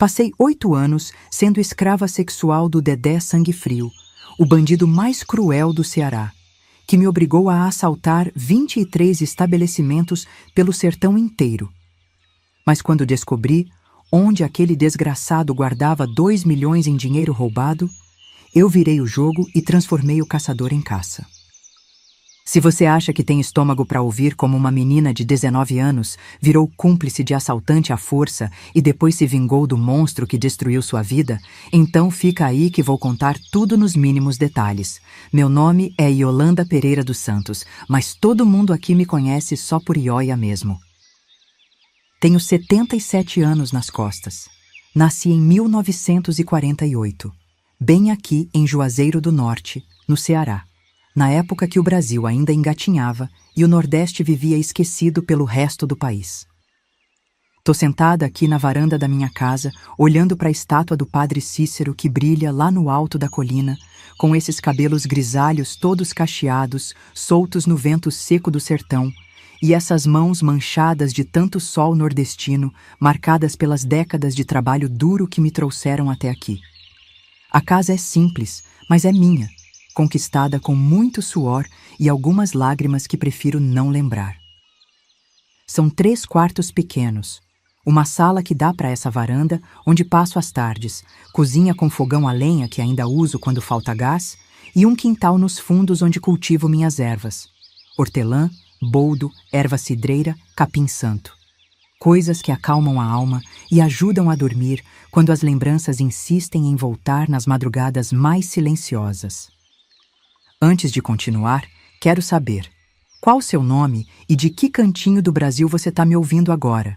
Passei 8 anos sendo escrava sexual do Dedé Sangue Frio, o bandido mais cruel do Ceará, que me obrigou a assaltar 23 estabelecimentos pelo sertão inteiro. Mas quando descobri onde aquele desgraçado guardava 2 milhões em dinheiro roubado, eu virei o jogo e transformei o caçador em caça. Se você acha que tem estômago para ouvir como uma menina de 19 anos virou cúmplice de assaltante à força e depois se vingou do monstro que destruiu sua vida, então fica aí que vou contar tudo nos mínimos detalhes. Meu nome é Yolanda Pereira dos Santos, mas todo mundo aqui me conhece só por Ioia mesmo. Tenho 77 anos nas costas. Nasci em 1948, bem aqui em Juazeiro do Norte, no Ceará, na época que o Brasil ainda engatinhava e o Nordeste vivia esquecido pelo resto do país. Tô sentada aqui na varanda da minha casa, olhando para a estátua do Padre Cícero que brilha lá no alto da colina, com esses cabelos grisalhos todos cacheados, soltos no vento seco do sertão, e essas mãos manchadas de tanto sol nordestino, marcadas pelas décadas de trabalho duro que me trouxeram até aqui. A casa é simples, mas é minha, conquistada com muito suor e algumas lágrimas que prefiro não lembrar. São 3 quartos pequenos, uma sala que dá para essa varanda, onde passo as tardes, cozinha com fogão a lenha que ainda uso quando falta gás, e um quintal nos fundos onde cultivo minhas ervas: hortelã, boldo, erva cidreira, capim-santo. Coisas que acalmam a alma e ajudam a dormir quando as lembranças insistem em voltar nas madrugadas mais silenciosas. Antes de continuar, quero saber qual o seu nome e de que cantinho do Brasil você está me ouvindo agora.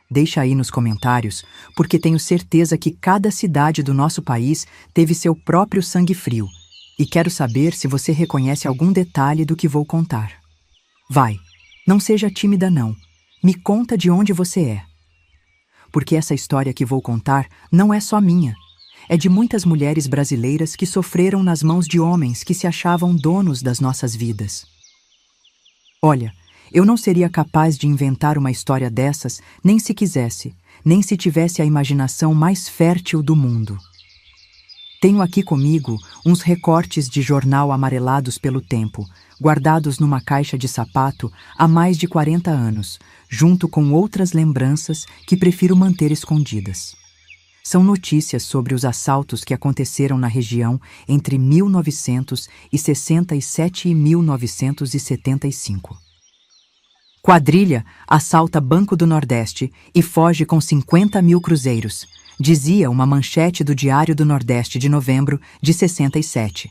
Deixa aí nos comentários, porque tenho certeza que cada cidade do nosso país teve seu próprio sangue frio, e quero saber se você reconhece algum detalhe do que vou contar. Vai, não seja tímida não, me conta de onde você é. Porque essa história que vou contar não é só minha. É de muitas mulheres brasileiras que sofreram nas mãos de homens que se achavam donos das nossas vidas. Olha, eu não seria capaz de inventar uma história dessas nem se quisesse, nem se tivesse a imaginação mais fértil do mundo. Tenho aqui comigo uns recortes de jornal amarelados pelo tempo, guardados numa caixa de sapato há mais de 40 anos, junto com outras lembranças que prefiro manter escondidas. São notícias sobre os assaltos que aconteceram na região entre 1967 e 1975. Quadrilha assalta Banco do Nordeste e foge com 50 mil cruzeiros, dizia uma manchete do Diário do Nordeste de novembro de 67.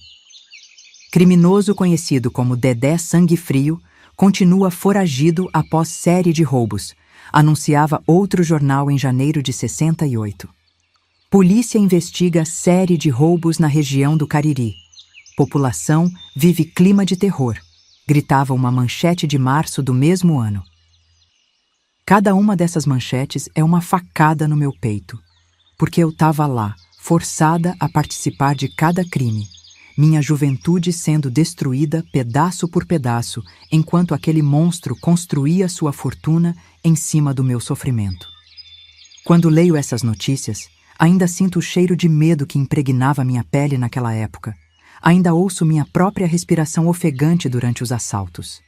Criminoso conhecido como Dedé Sangue Frio continua foragido após série de roubos, anunciava outro jornal em janeiro de 68. Polícia investiga série de roubos na região do Cariri. População vive clima de terror, gritava uma manchete de março do mesmo ano. Cada uma dessas manchetes é uma facada no meu peito, porque eu estava lá, forçada a participar de cada crime, minha juventude sendo destruída pedaço por pedaço, enquanto aquele monstro construía sua fortuna em cima do meu sofrimento. Quando leio essas notícias, ainda sinto o cheiro de medo que impregnava minha pele naquela época. Ainda ouço minha própria respiração ofegante durante os assaltos.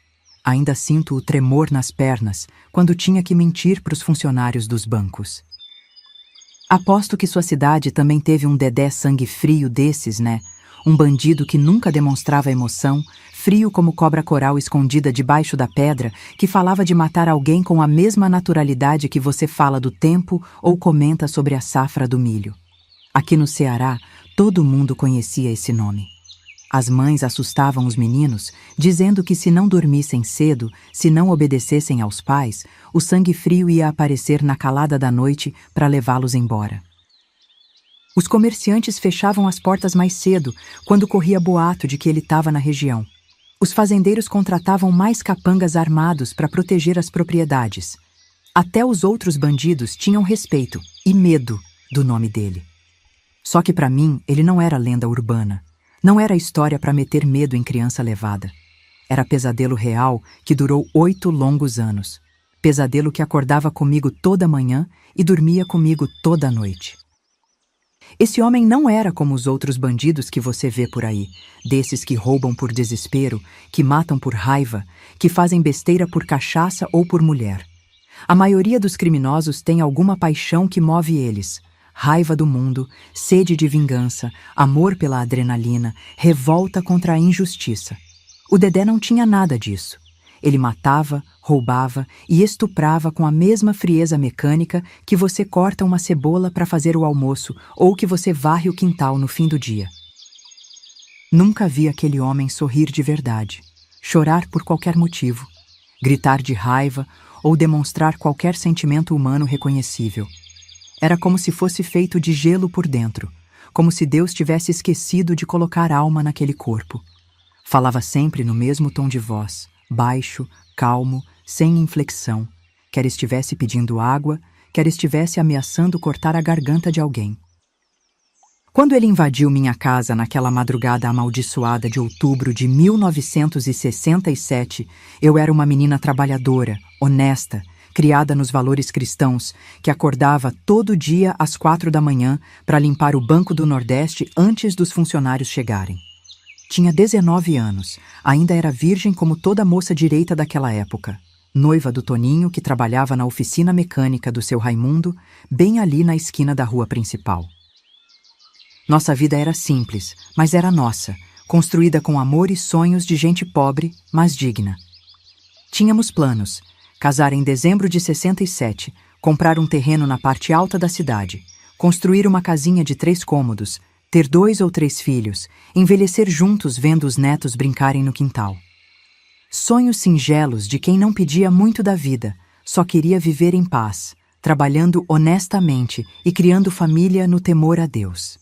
Ainda sinto o tremor nas pernas quando tinha que mentir para os funcionários dos bancos. Aposto que sua cidade também teve um Dedé Sangue Frio desses, né? Um bandido que nunca demonstrava emoção, frio como cobra coral escondida debaixo da pedra, que falava de matar alguém com a mesma naturalidade que você fala do tempo ou comenta sobre a safra do milho. Aqui no Ceará, todo mundo conhecia esse nome. As mães assustavam os meninos, dizendo que se não dormissem cedo, se não obedecessem aos pais, o sangue frio ia aparecer na calada da noite para levá-los embora. Os comerciantes fechavam as portas mais cedo, quando corria boato de que ele estava na região. Os fazendeiros contratavam mais capangas armados para proteger as propriedades. Até os outros bandidos tinham respeito e medo do nome dele. Só que para mim ele não era lenda urbana. Não era história para meter medo em criança levada. Era pesadelo real que durou 8 longos anos. Pesadelo que acordava comigo toda manhã e dormia comigo toda noite. Esse homem não era como os outros bandidos que você vê por aí, desses que roubam por desespero, que matam por raiva, que fazem besteira por cachaça ou por mulher. A maioria dos criminosos tem alguma paixão que move eles. Raiva do mundo, sede de vingança, amor pela adrenalina, revolta contra a injustiça. O Dedé não tinha nada disso. Ele matava, roubava e estuprava com a mesma frieza mecânica que você corta uma cebola para fazer o almoço ou que você varre o quintal no fim do dia. Nunca vi aquele homem sorrir de verdade, chorar por qualquer motivo, gritar de raiva ou demonstrar qualquer sentimento humano reconhecível. Era como se fosse feito de gelo por dentro, como se Deus tivesse esquecido de colocar alma naquele corpo. Falava sempre no mesmo tom de voz, baixo, calmo, sem inflexão, quer estivesse pedindo água, quer estivesse ameaçando cortar a garganta de alguém. Quando ele invadiu minha casa naquela madrugada amaldiçoada de outubro de 1967, eu era uma menina trabalhadora, honesta, criada nos valores cristãos, que acordava todo dia às 4 da manhã para limpar o Banco do Nordeste antes dos funcionários chegarem. Tinha 19 anos, ainda era virgem como toda moça direita daquela época, noiva do Toninho, que trabalhava na oficina mecânica do seu Raimundo, bem ali na esquina da rua principal. Nossa vida era simples, mas era nossa, construída com amor e sonhos de gente pobre, mas digna. Tínhamos planos: casar em dezembro de 67, comprar um terreno na parte alta da cidade, construir uma casinha de 3 cômodos, ter 2 ou 3 filhos, envelhecer juntos vendo os netos brincarem no quintal. Sonhos singelos de quem não pedia muito da vida, só queria viver em paz, trabalhando honestamente e criando família no temor a Deus.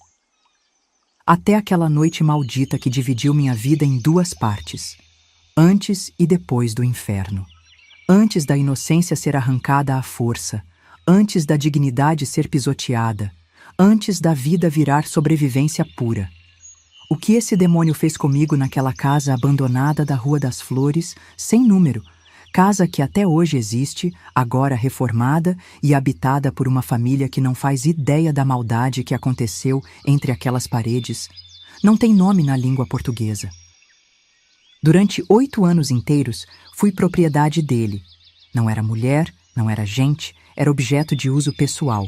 Até aquela noite maldita que dividiu minha vida em 2 partes, antes e depois do inferno. Antes da inocência ser arrancada à força, antes da dignidade ser pisoteada, antes da vida virar sobrevivência pura. O que esse demônio fez comigo naquela casa abandonada da Rua das Flores, sem número, casa que até hoje existe, agora reformada e habitada por uma família que não faz ideia da maldade que aconteceu entre aquelas paredes, não tem nome na língua portuguesa. Durante 8 anos inteiros, fui propriedade dele. Não era mulher, não era gente, era objeto de uso pessoal.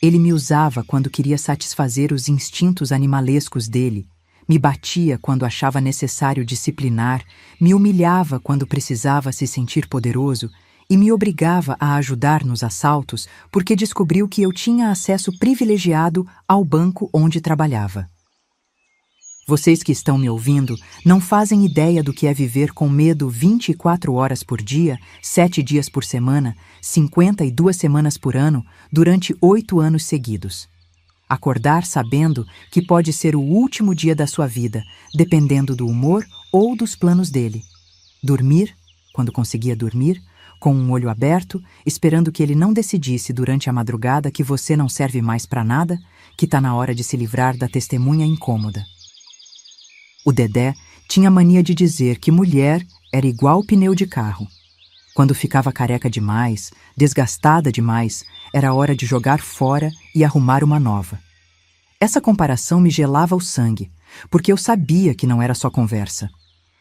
Ele me usava quando queria satisfazer os instintos animalescos dele, me batia quando achava necessário disciplinar, me humilhava quando precisava se sentir poderoso e me obrigava a ajudar nos assaltos porque descobriu que eu tinha acesso privilegiado ao banco onde trabalhava. Vocês que estão me ouvindo não fazem ideia do que é viver com medo 24 horas por dia, 7 dias por semana, 52 semanas por ano, durante 8 anos seguidos. Acordar sabendo que pode ser o último dia da sua vida, dependendo do humor ou dos planos dele. Dormir, quando conseguia dormir, com um olho aberto, esperando que ele não decidisse durante a madrugada que você não serve mais para nada, que está na hora de se livrar da testemunha incômoda. O Dedé tinha mania de dizer que mulher era igual pneu de carro. Quando ficava careca demais, desgastada demais, era hora de jogar fora e arrumar uma nova. Essa comparação me gelava o sangue, porque eu sabia que não era só conversa.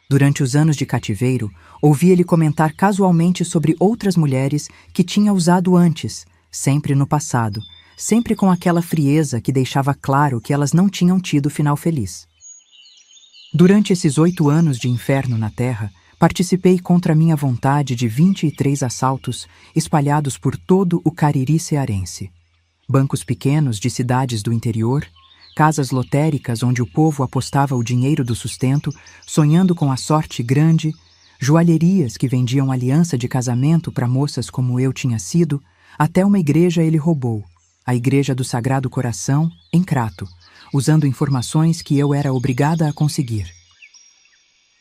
Durante os anos de cativeiro, ouvi ele comentar casualmente sobre outras mulheres que tinha usado antes, sempre no passado, sempre com aquela frieza que deixava claro que elas não tinham tido final feliz. Durante esses 8 anos de inferno na Terra, participei contra minha vontade de 23 assaltos espalhados por todo o Cariri cearense. Bancos pequenos de cidades do interior, casas lotéricas onde o povo apostava o dinheiro do sustento, sonhando com a sorte grande, joalherias que vendiam aliança de casamento para moças como eu tinha sido, até uma igreja ele roubou, a Igreja do Sagrado Coração, em Crato, usando informações que eu era obrigada a conseguir.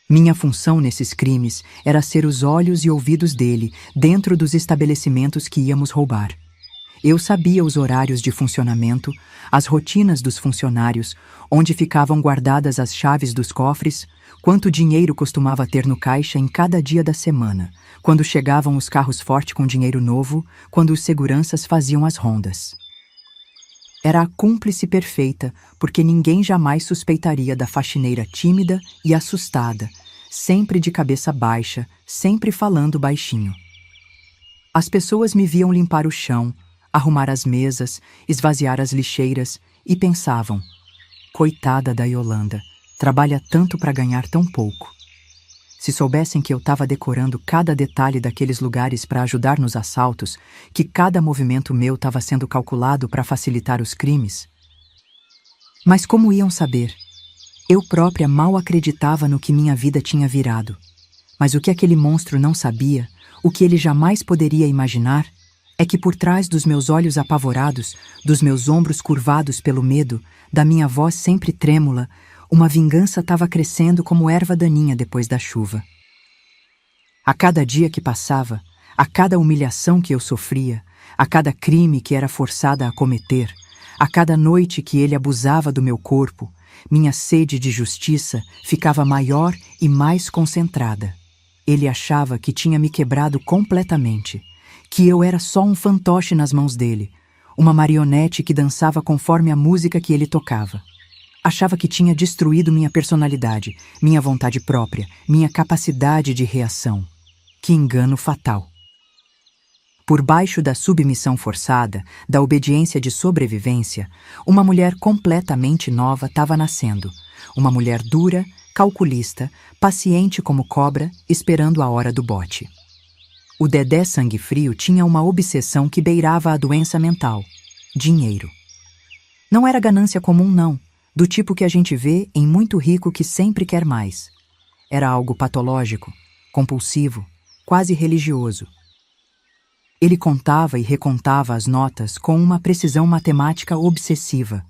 Minha função nesses crimes era ser os olhos e ouvidos dele dentro dos estabelecimentos que íamos roubar. Eu sabia os horários de funcionamento, as rotinas dos funcionários, onde ficavam guardadas as chaves dos cofres, quanto dinheiro costumava ter no caixa em cada dia da semana, quando chegavam os carros fortes com dinheiro novo, quando os seguranças faziam as rondas. Era a cúmplice perfeita, porque ninguém jamais suspeitaria da faxineira tímida e assustada, sempre de cabeça baixa, sempre falando baixinho. As pessoas me viam limpar o chão, arrumar as mesas, esvaziar as lixeiras e pensavam: coitada da Yolanda, trabalha tanto para ganhar tão pouco. Se soubessem que eu estava decorando cada detalhe daqueles lugares para ajudar nos assaltos, que cada movimento meu estava sendo calculado para facilitar os crimes. Mas como iam saber? Eu própria mal acreditava no que minha vida tinha virado. Mas o que aquele monstro não sabia, o que ele jamais poderia imaginar, é que por trás dos meus olhos apavorados, dos meus ombros curvados pelo medo, da minha voz sempre trêmula, uma vingança estava crescendo como erva daninha depois da chuva. A cada dia que passava, a cada humilhação que eu sofria, a cada crime que era forçada a cometer, a cada noite que ele abusava do meu corpo, minha sede de justiça ficava maior e mais concentrada. Ele achava que tinha me quebrado completamente, que eu era só um fantoche nas mãos dele, uma marionete que dançava conforme a música que ele tocava. Achava que tinha destruído minha personalidade, minha vontade própria, minha capacidade de reação. Que engano fatal! Por baixo da submissão forçada, da obediência de sobrevivência, uma mulher completamente nova estava nascendo. Uma mulher dura, calculista, paciente como cobra, esperando a hora do bote. O Dedé Sangue Frio tinha uma obsessão que beirava a doença mental: dinheiro. Não era ganância comum, não, do tipo que a gente vê em muito rico que sempre quer mais. Era algo patológico, compulsivo, quase religioso. Ele contava e recontava as notas com uma precisão matemática obsessiva.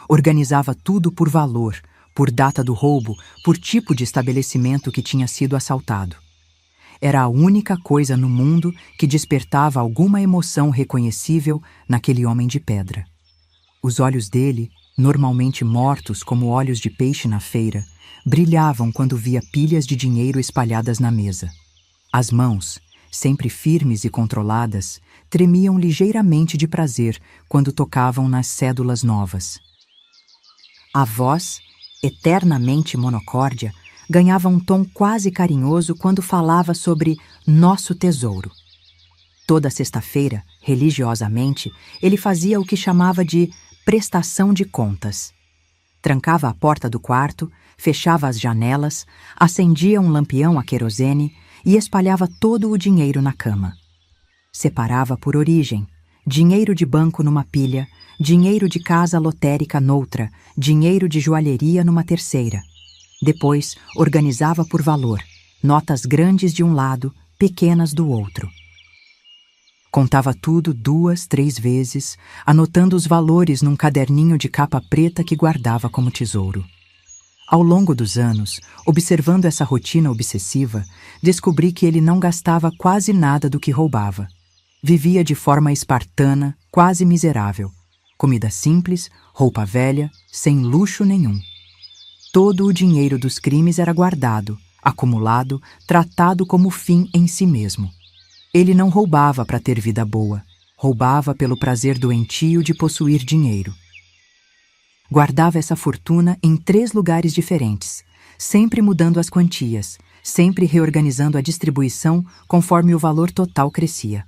Organizava tudo por valor, por data do roubo, por tipo de estabelecimento que tinha sido assaltado. Era a única coisa no mundo que despertava alguma emoção reconhecível naquele homem de pedra. Os olhos dele, normalmente mortos como olhos de peixe na feira, brilhavam quando via pilhas de dinheiro espalhadas na mesa. As mãos, sempre firmes e controladas, tremiam ligeiramente de prazer quando tocavam nas cédulas novas. A voz, eternamente monocórdia, ganhava um tom quase carinhoso quando falava sobre nosso tesouro. Toda sexta-feira, religiosamente, ele fazia o que chamava de prestação de contas. Trancava a porta do quarto, fechava as janelas, acendia um lampião a querosene e espalhava todo o dinheiro na cama. Separava por origem: dinheiro de banco numa pilha, dinheiro de casa lotérica noutra, dinheiro de joalheria numa terceira. Depois, organizava por valor: notas grandes de um lado, pequenas do outro. Contava tudo 2, 3 vezes, anotando os valores num caderninho de capa preta que guardava como tesouro. Ao longo dos anos, observando essa rotina obsessiva, descobri que ele não gastava quase nada do que roubava. Vivia de forma espartana, quase miserável. Comida simples, roupa velha, sem luxo nenhum. Todo o dinheiro dos crimes era guardado, acumulado, tratado como fim em si mesmo. Ele não roubava para ter vida boa, roubava pelo prazer doentio de possuir dinheiro. Guardava essa fortuna em 3 lugares diferentes, sempre mudando as quantias, sempre reorganizando a distribuição conforme o valor total crescia.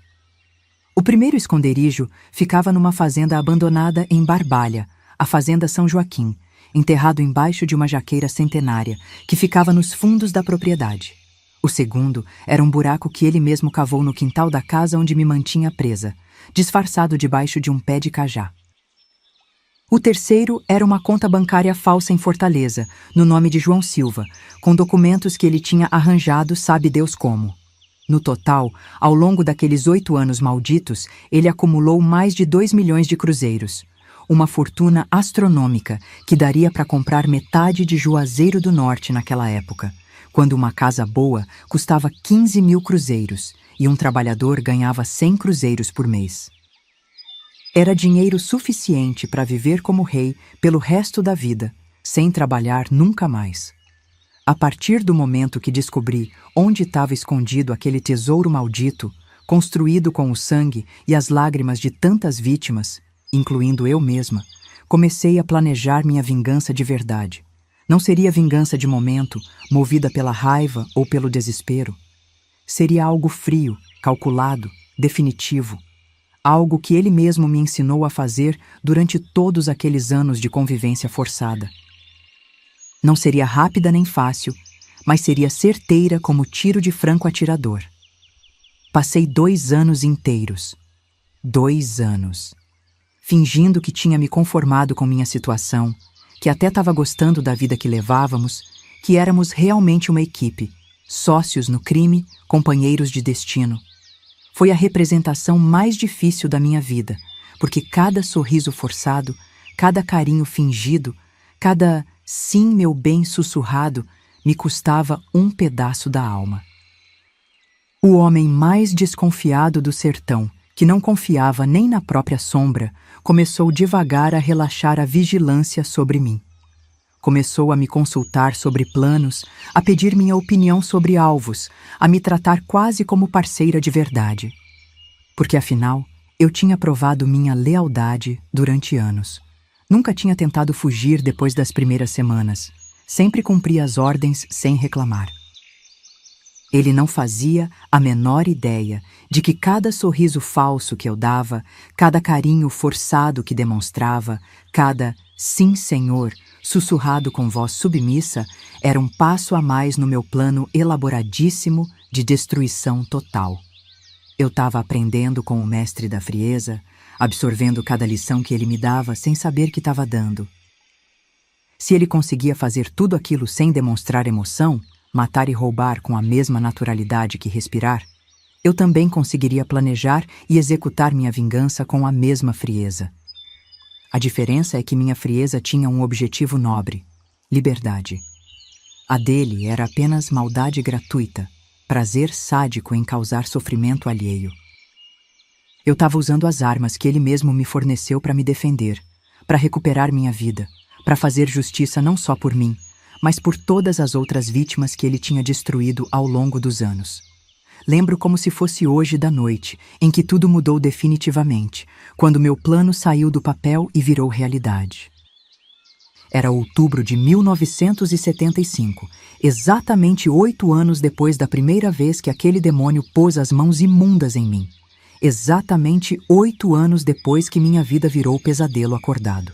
O primeiro esconderijo ficava numa fazenda abandonada em Barbalha, a Fazenda São Joaquim, enterrado embaixo de uma jaqueira centenária que ficava nos fundos da propriedade. O segundo era um buraco que ele mesmo cavou no quintal da casa onde me mantinha presa, disfarçado debaixo de um pé de cajá. O terceiro era uma conta bancária falsa em Fortaleza, no nome de João Silva, com documentos que ele tinha arranjado sabe Deus como. No total, ao longo daqueles 8 anos malditos, ele acumulou mais de 2 milhões de cruzeiros. Uma fortuna astronômica que daria para comprar metade de Juazeiro do Norte naquela época, quando uma casa boa custava 15 mil cruzeiros e um trabalhador ganhava 100 cruzeiros por mês. Era dinheiro suficiente para viver como rei pelo resto da vida, sem trabalhar nunca mais. A partir do momento que descobri onde estava escondido aquele tesouro maldito, construído com o sangue e as lágrimas de tantas vítimas, incluindo eu mesma, comecei a planejar minha vingança de verdade. Não seria vingança de momento, movida pela raiva ou pelo desespero. Seria algo frio, calculado, definitivo. Algo que ele mesmo me ensinou a fazer durante todos aqueles anos de convivência forçada. Não seria rápida nem fácil, mas seria certeira como tiro de franco atirador. Passei 2 anos inteiros. 2 anos. Fingindo que tinha me conformado com minha situação, que até estava gostando da vida que levávamos, que éramos realmente uma equipe, sócios no crime, companheiros de destino. Foi a representação mais difícil da minha vida, porque cada sorriso forçado, cada carinho fingido, cada sim, meu bem sussurrado, me custava um pedaço da alma. O homem mais desconfiado do sertão, que não confiava nem na própria sombra, começou devagar a relaxar a vigilância sobre mim. Começou a me consultar sobre planos, a pedir minha opinião sobre alvos, a me tratar quase como parceira de verdade. Porque, afinal, eu tinha provado minha lealdade durante anos. Nunca tinha tentado fugir depois das primeiras semanas. Sempre cumpria as ordens sem reclamar. Ele não fazia a menor ideia de que cada sorriso falso que eu dava, cada carinho forçado que demonstrava, cada sim, senhor, sussurrado com voz submissa, era um passo a mais no meu plano elaboradíssimo de destruição total. Eu estava aprendendo com o mestre da frieza, absorvendo cada lição que ele me dava sem saber que estava dando. Se ele conseguia fazer tudo aquilo sem demonstrar emoção, matar e roubar com a mesma naturalidade que respirar, eu também conseguiria planejar e executar minha vingança com a mesma frieza. A diferença é que minha frieza tinha um objetivo nobre: liberdade. A dele era apenas maldade gratuita, prazer sádico em causar sofrimento alheio. Eu estava usando as armas que ele mesmo me forneceu para me defender, para recuperar minha vida, para fazer justiça não só por mim, mas por todas as outras vítimas que ele tinha destruído ao longo dos anos. Lembro como se fosse hoje da noite, em que tudo mudou definitivamente, quando meu plano saiu do papel e virou realidade. Era outubro de 1975, exatamente 8 anos depois da primeira vez que aquele demônio pôs as mãos imundas em mim. Exatamente 8 anos depois que minha vida virou pesadelo acordado.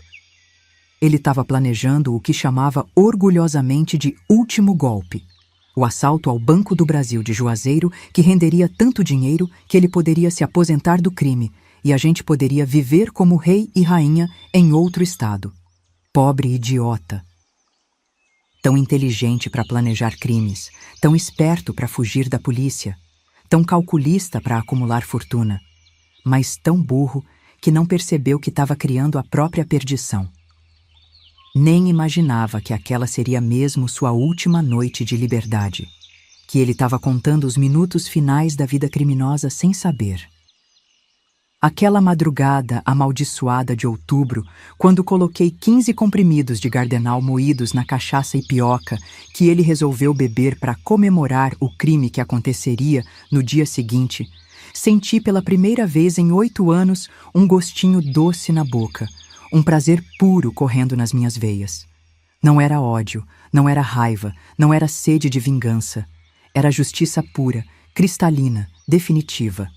Ele estava planejando o que chamava orgulhosamente de último golpe. O assalto ao Banco do Brasil de Juazeiro, que renderia tanto dinheiro que ele poderia se aposentar do crime e a gente poderia viver como rei e rainha em outro estado. Pobre idiota. Tão inteligente para planejar crimes, tão esperto para fugir da polícia, tão calculista para acumular fortuna, mas tão burro que não percebeu que estava criando a própria perdição. Nem imaginava que aquela seria mesmo sua última noite de liberdade, que ele estava contando os minutos finais da vida criminosa sem saber. Aquela madrugada amaldiçoada de outubro, quando coloquei 15 comprimidos de Gardenal moídos na cachaça ipioca que ele resolveu beber para comemorar o crime que aconteceria no dia seguinte, senti pela primeira vez em 8 anos um gostinho doce na boca, um prazer puro correndo nas minhas veias. Não era ódio, não era raiva, não era sede de vingança. Era justiça pura, cristalina, definitiva.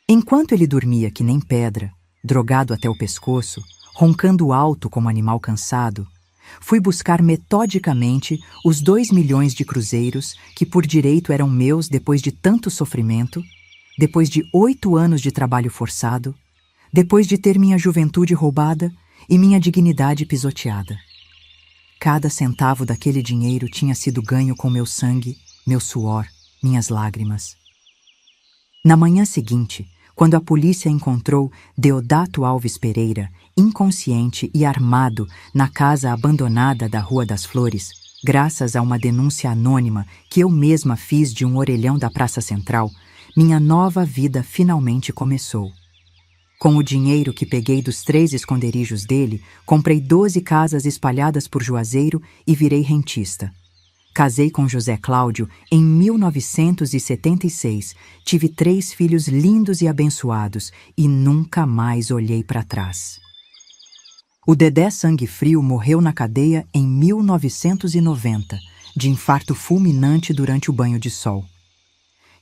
Enquanto ele dormia que nem pedra, drogado até o pescoço, roncando alto como animal cansado, fui buscar metodicamente os 2 milhões de cruzeiros que por direito eram meus depois de tanto sofrimento, depois de 8 anos de trabalho forçado, depois de ter minha juventude roubada e minha dignidade pisoteada. Cada centavo daquele dinheiro tinha sido ganho com meu sangue, meu suor, minhas lágrimas. Na manhã seguinte, quando a polícia encontrou Deodato Alves Pereira, inconsciente e armado, na casa abandonada da Rua das Flores, graças a uma denúncia anônima que eu mesma fiz de um orelhão da Praça Central, minha nova vida finalmente começou. Com o dinheiro que peguei dos 3 esconderijos dele, comprei 12 casas espalhadas por Juazeiro e virei rentista. Casei com José Cláudio em 1976, tive 3 filhos lindos e abençoados e nunca mais olhei para trás. O Dedé Sangue Frio morreu na cadeia em 1990, de infarto fulminante durante o banho de sol.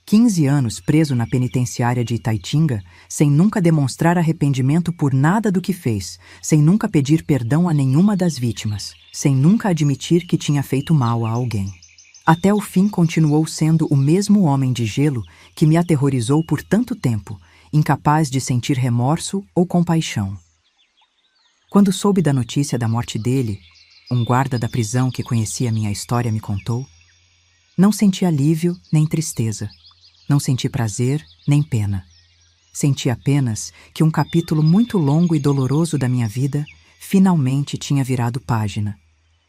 15 anos preso na penitenciária de Itaitinga, sem nunca demonstrar arrependimento por nada do que fez, sem nunca pedir perdão a nenhuma das vítimas, sem nunca admitir que tinha feito mal a alguém. Até o fim continuou sendo o mesmo homem de gelo que me aterrorizou por tanto tempo, incapaz de sentir remorso ou compaixão. Quando soube da notícia da morte dele, um guarda da prisão que conhecia minha história me contou, não senti alívio nem tristeza. Não senti prazer nem pena. Senti apenas que um capítulo muito longo e doloroso da minha vida finalmente tinha virado página.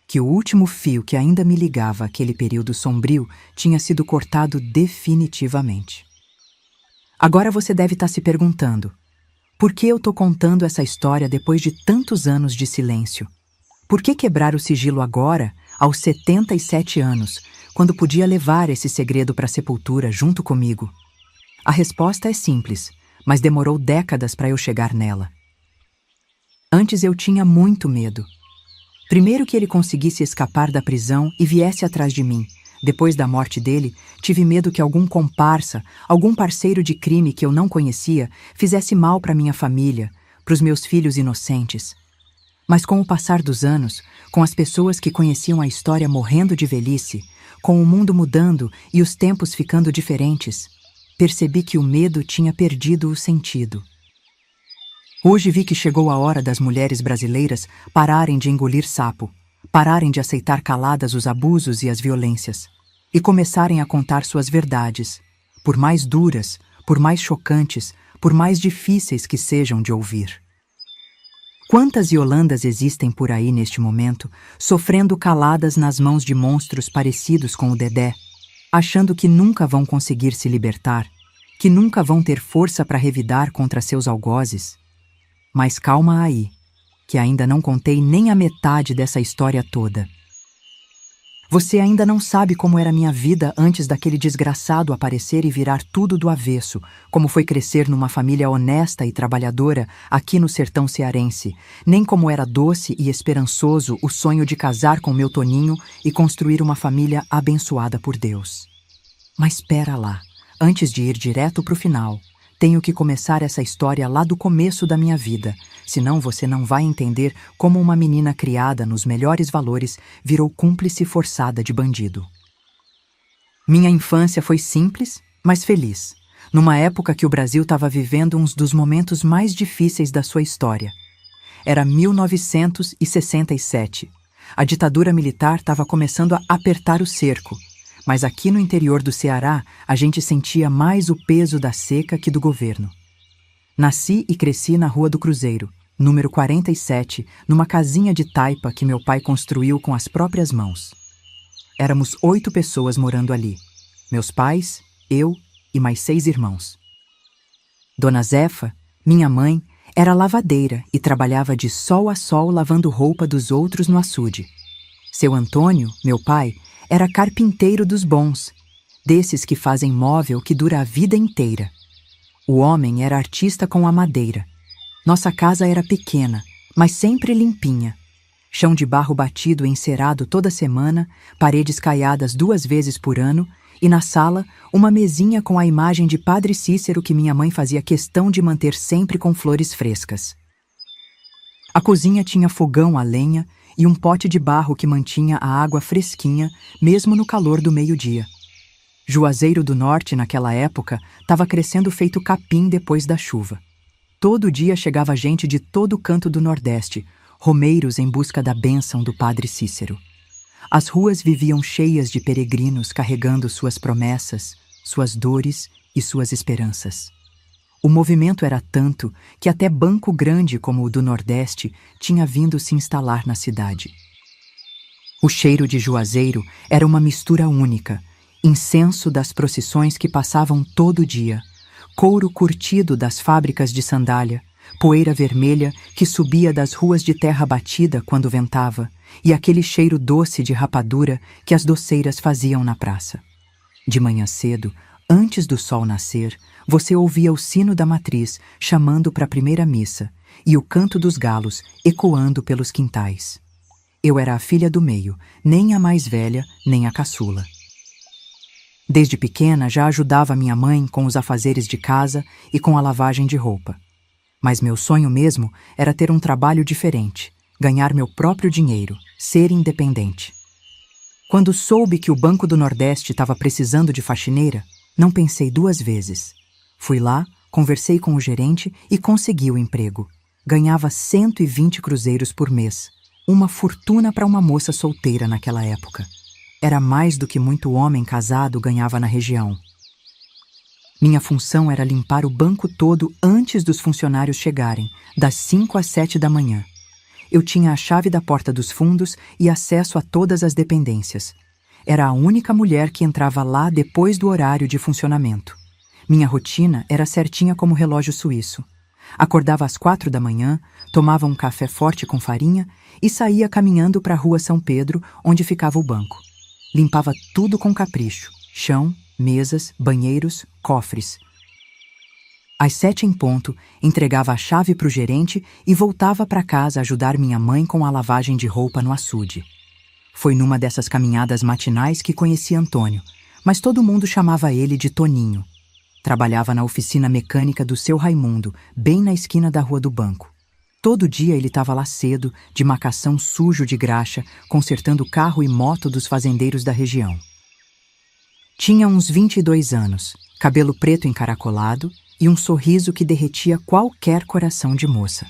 Que o último fio que ainda me ligava àquele período sombrio tinha sido cortado definitivamente. Agora você deve estar se perguntando: por que eu estou contando essa história depois de tantos anos de silêncio? Por que quebrar o sigilo agora, aos 77 anos, quando podia levar esse segredo para a sepultura junto comigo? A resposta é simples, mas demorou décadas para eu chegar nela. Antes eu tinha muito medo. Primeiro que ele conseguisse escapar da prisão e viesse atrás de mim. Depois da morte dele, tive medo que algum comparsa, algum parceiro de crime que eu não conhecia, fizesse mal para minha família, para os meus filhos inocentes. Mas com o passar dos anos, com as pessoas que conheciam a história morrendo de velhice, com o mundo mudando e os tempos ficando diferentes, percebi que o medo tinha perdido o sentido. Hoje vi que chegou a hora das mulheres brasileiras pararem de engolir sapo, pararem de aceitar caladas os abusos e as violências, e começarem a contar suas verdades, por mais duras, por mais chocantes, por mais difíceis que sejam de ouvir. Quantas Yolandas existem por aí neste momento, sofrendo caladas nas mãos de monstros parecidos com o Dedé, achando que nunca vão conseguir se libertar, que nunca vão ter força para revidar contra seus algozes? Mas calma aí, que ainda não contei nem a metade dessa história toda. Você ainda não sabe como era minha vida antes daquele desgraçado aparecer e virar tudo do avesso, como foi crescer numa família honesta e trabalhadora aqui no sertão cearense, nem como era doce e esperançoso o sonho de casar com meu Toninho e construir uma família abençoada por Deus. Mas espera lá, antes de ir direto para o final, tenho que começar essa história lá do começo da minha vida, senão você não vai entender como uma menina criada nos melhores valores virou cúmplice forçada de bandido. Minha infância foi simples, mas feliz, numa época que o Brasil estava vivendo um dos momentos mais difíceis da sua história. Era 1967. A ditadura militar estava começando a apertar o cerco, mas aqui no interior do Ceará a gente sentia mais o peso da seca que do governo. Nasci e cresci na Rua do Cruzeiro, número 47, numa casinha de taipa que meu pai construiu com as próprias mãos. Éramos 8 pessoas morando ali, meus pais, eu e mais 6 irmãos. Dona Zefa, minha mãe, era lavadeira e trabalhava de sol a sol lavando roupa dos outros no açude. Seu Antônio, meu pai, era carpinteiro dos bons, desses que fazem móvel que dura a vida inteira. O homem era artista com a madeira. Nossa casa era pequena, mas sempre limpinha. Chão de barro batido e encerado toda semana, paredes caiadas 2 vezes por ano, e na sala, uma mesinha com a imagem de Padre Cícero que minha mãe fazia questão de manter sempre com flores frescas. A cozinha tinha fogão a lenha e um pote de barro que mantinha a água fresquinha, mesmo no calor do meio-dia. Juazeiro do Norte, naquela época, estava crescendo feito capim depois da chuva. Todo dia chegava gente de todo canto do Nordeste, romeiros em busca da bênção do Padre Cícero. As ruas viviam cheias de peregrinos carregando suas promessas, suas dores e suas esperanças. O movimento era tanto que até banco grande como o do Nordeste tinha vindo se instalar na cidade. O cheiro de Juazeiro era uma mistura única, incenso das procissões que passavam todo dia, couro curtido das fábricas de sandália, poeira vermelha que subia das ruas de terra batida quando ventava, e aquele cheiro doce de rapadura que as doceiras faziam na praça. De manhã cedo, antes do sol nascer, você ouvia o sino da matriz chamando para a primeira missa e o canto dos galos ecoando pelos quintais. Eu era a filha do meio, nem a mais velha, nem a caçula. Desde pequena já ajudava minha mãe com os afazeres de casa e com a lavagem de roupa. Mas meu sonho mesmo era ter um trabalho diferente, ganhar meu próprio dinheiro, ser independente. Quando soube que o Banco do Nordeste estava precisando de faxineira, não pensei duas vezes. Fui lá, conversei com o gerente e consegui o emprego. Ganhava 120 cruzeiros por mês, uma fortuna para uma moça solteira naquela época. Era mais do que muito homem casado ganhava na região. Minha função era limpar o banco todo antes dos funcionários chegarem, das 5 às 7 da manhã. Eu tinha a chave da porta dos fundos e acesso a todas as dependências. Era a única mulher que entrava lá depois do horário de funcionamento. Minha rotina era certinha como relógio suíço. Acordava às 4 da manhã, tomava um café forte com farinha e saía caminhando para a Rua São Pedro, onde ficava o banco. Limpava tudo com capricho: chão, mesas, banheiros, cofres. Às 7 em ponto, entregava a chave para o gerente e voltava para casa ajudar minha mãe com a lavagem de roupa no açude. Foi numa dessas caminhadas matinais que conheci Antônio, mas todo mundo chamava ele de Toninho. Trabalhava na oficina mecânica do seu Raimundo, bem na esquina da rua do banco. Todo dia ele estava lá cedo, de macação sujo de graxa, consertando carro e moto dos fazendeiros da região. Tinha uns 22 anos, cabelo preto encaracolado e um sorriso que derretia qualquer coração de moça.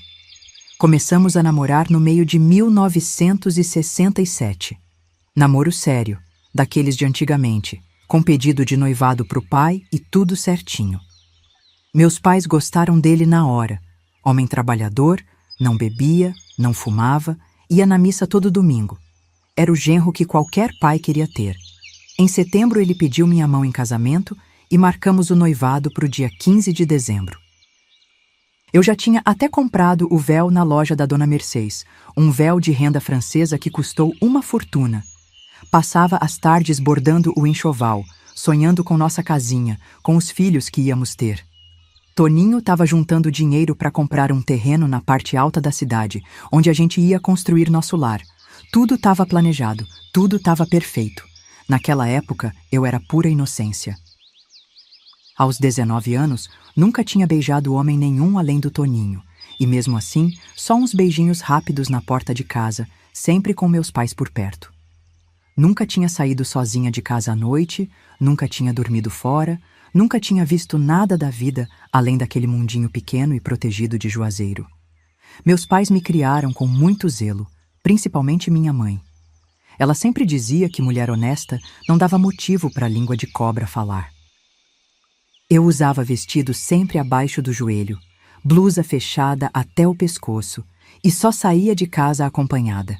Começamos a namorar no meio de 1967. Namoro sério, daqueles de antigamente, com pedido de noivado para o pai e tudo certinho. Meus pais gostaram dele na hora. Homem trabalhador, não bebia, não fumava, ia na missa todo domingo. Era o genro que qualquer pai queria ter. Em setembro ele pediu minha mão em casamento e marcamos o noivado para o dia 15 de dezembro. Eu já tinha até comprado o véu na loja da Dona Mercedes, um véu de renda francesa que custou uma fortuna. Passava as tardes bordando o enxoval, sonhando com nossa casinha, com os filhos que íamos ter. Toninho estava juntando dinheiro para comprar um terreno na parte alta da cidade, onde a gente ia construir nosso lar. Tudo estava planejado, tudo estava perfeito. Naquela época, eu era pura inocência. Aos 19 anos, nunca tinha beijado homem nenhum além do Toninho, e mesmo assim, só uns beijinhos rápidos na porta de casa, sempre com meus pais por perto. Nunca tinha saído sozinha de casa à noite, nunca tinha dormido fora, nunca tinha visto nada da vida além daquele mundinho pequeno e protegido de Juazeiro. Meus pais me criaram com muito zelo, principalmente minha mãe. Ela sempre dizia que mulher honesta não dava motivo para a língua de cobra falar. Eu usava vestido sempre abaixo do joelho, blusa fechada até o pescoço, e só saía de casa acompanhada.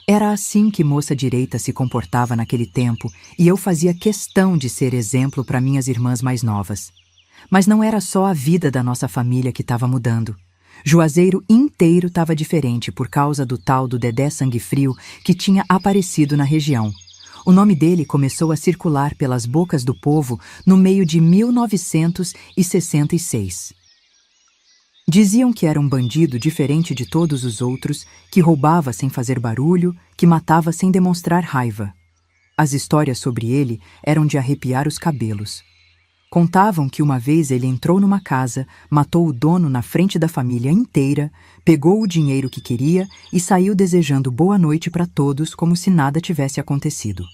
Era assim que moça direita se comportava naquele tempo, e eu fazia questão de ser exemplo para minhas irmãs mais novas. Mas não era só a vida da nossa família que estava mudando. Juazeiro inteiro estava diferente por causa do tal do Dedé Sangue Frio que tinha aparecido na região. O nome dele começou a circular pelas bocas do povo no meio de 1966. Diziam que era um bandido diferente de todos os outros, que roubava sem fazer barulho, que matava sem demonstrar raiva. As histórias sobre ele eram de arrepiar os cabelos. Contavam que uma vez ele entrou numa casa, matou o dono na frente da família inteira, pegou o dinheiro que queria e saiu desejando boa noite para todos como se nada tivesse acontecido.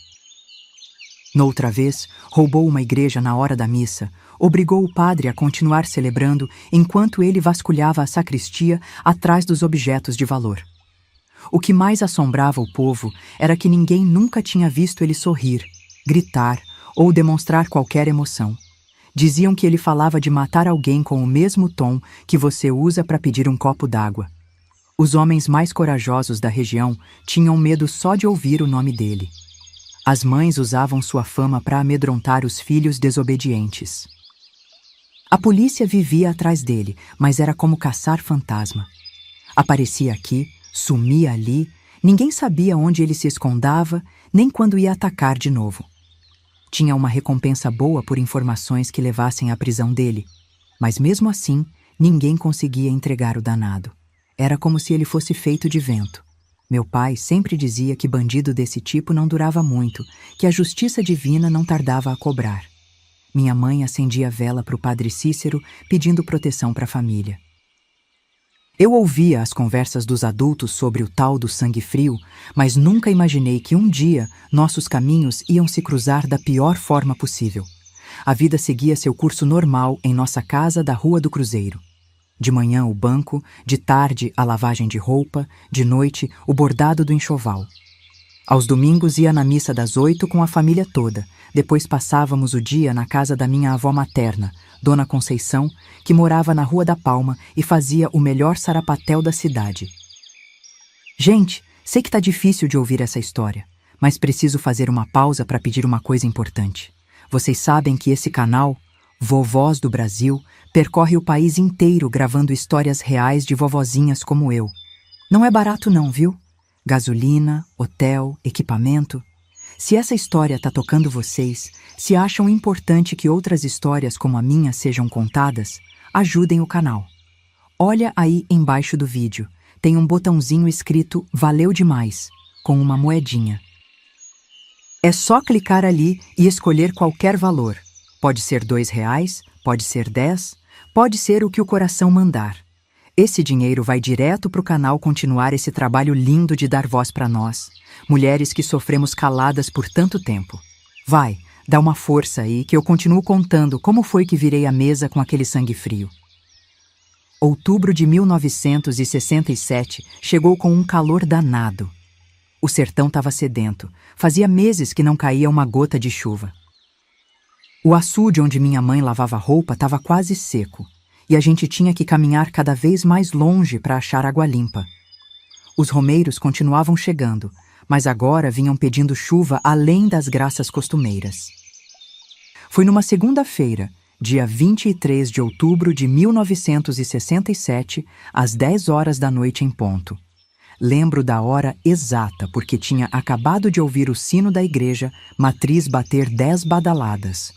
Noutra vez, roubou uma igreja na hora da missa, obrigou o padre a continuar celebrando enquanto ele vasculhava a sacristia atrás dos objetos de valor. O que mais assombrava o povo era que ninguém nunca tinha visto ele sorrir, gritar ou demonstrar qualquer emoção. Diziam que ele falava de matar alguém com o mesmo tom que você usa para pedir um copo d'água. Os homens mais corajosos da região tinham medo só de ouvir o nome dele. As mães usavam sua fama para amedrontar os filhos desobedientes. A polícia vivia atrás dele, mas era como caçar fantasma. Aparecia aqui, sumia ali, ninguém sabia onde ele se escondava, nem quando ia atacar de novo. Tinha uma recompensa boa por informações que levassem à prisão dele, mas mesmo assim, ninguém conseguia entregar o danado. Era como se ele fosse feito de vento. Meu pai sempre dizia que bandido desse tipo não durava muito, que a justiça divina não tardava a cobrar. Minha mãe acendia vela para o padre Cícero, pedindo proteção para a família. Eu ouvia as conversas dos adultos sobre o tal do sangue frio, mas nunca imaginei que um dia nossos caminhos iam se cruzar da pior forma possível. A vida seguia seu curso normal em nossa casa da Rua do Cruzeiro. De manhã o banco, de tarde a lavagem de roupa, de noite o bordado do enxoval. Aos domingos ia na missa das 8 com a família toda, depois passávamos o dia na casa da minha avó materna, Dona Conceição, que morava na Rua da Palma e fazia o melhor sarapatel da cidade. Gente, sei que tá difícil de ouvir essa história, mas preciso fazer uma pausa para pedir uma coisa importante. Vocês sabem que esse canal, Vovós do Brasil, percorre o país inteiro gravando histórias reais de vovozinhas como eu. Não é barato não, viu? Gasolina, hotel, equipamento. Se essa história tá tocando vocês, se acham importante que outras histórias como a minha sejam contadas, ajudem o canal. Olha aí embaixo do vídeo, tem um botãozinho escrito Valeu Demais, com uma moedinha. É só clicar ali e escolher qualquer valor. Pode ser R$2, pode ser 10, pode ser o que o coração mandar. Esse dinheiro vai direto para o canal continuar esse trabalho lindo de dar voz para nós, mulheres que sofremos caladas por tanto tempo. Vai, dá uma força aí que eu continuo contando como foi que virei a mesa com aquele sangue frio. Outubro de 1967 chegou com um calor danado. O sertão estava sedento, fazia meses que não caía uma gota de chuva. O açude onde minha mãe lavava roupa estava quase seco, e a gente tinha que caminhar cada vez mais longe para achar água limpa. Os romeiros continuavam chegando, mas agora vinham pedindo chuva além das graças costumeiras. Foi numa segunda-feira, dia 23 de outubro de 1967, às 10 horas da noite em ponto. Lembro da hora exata porque tinha acabado de ouvir o sino da igreja matriz bater 10 badaladas.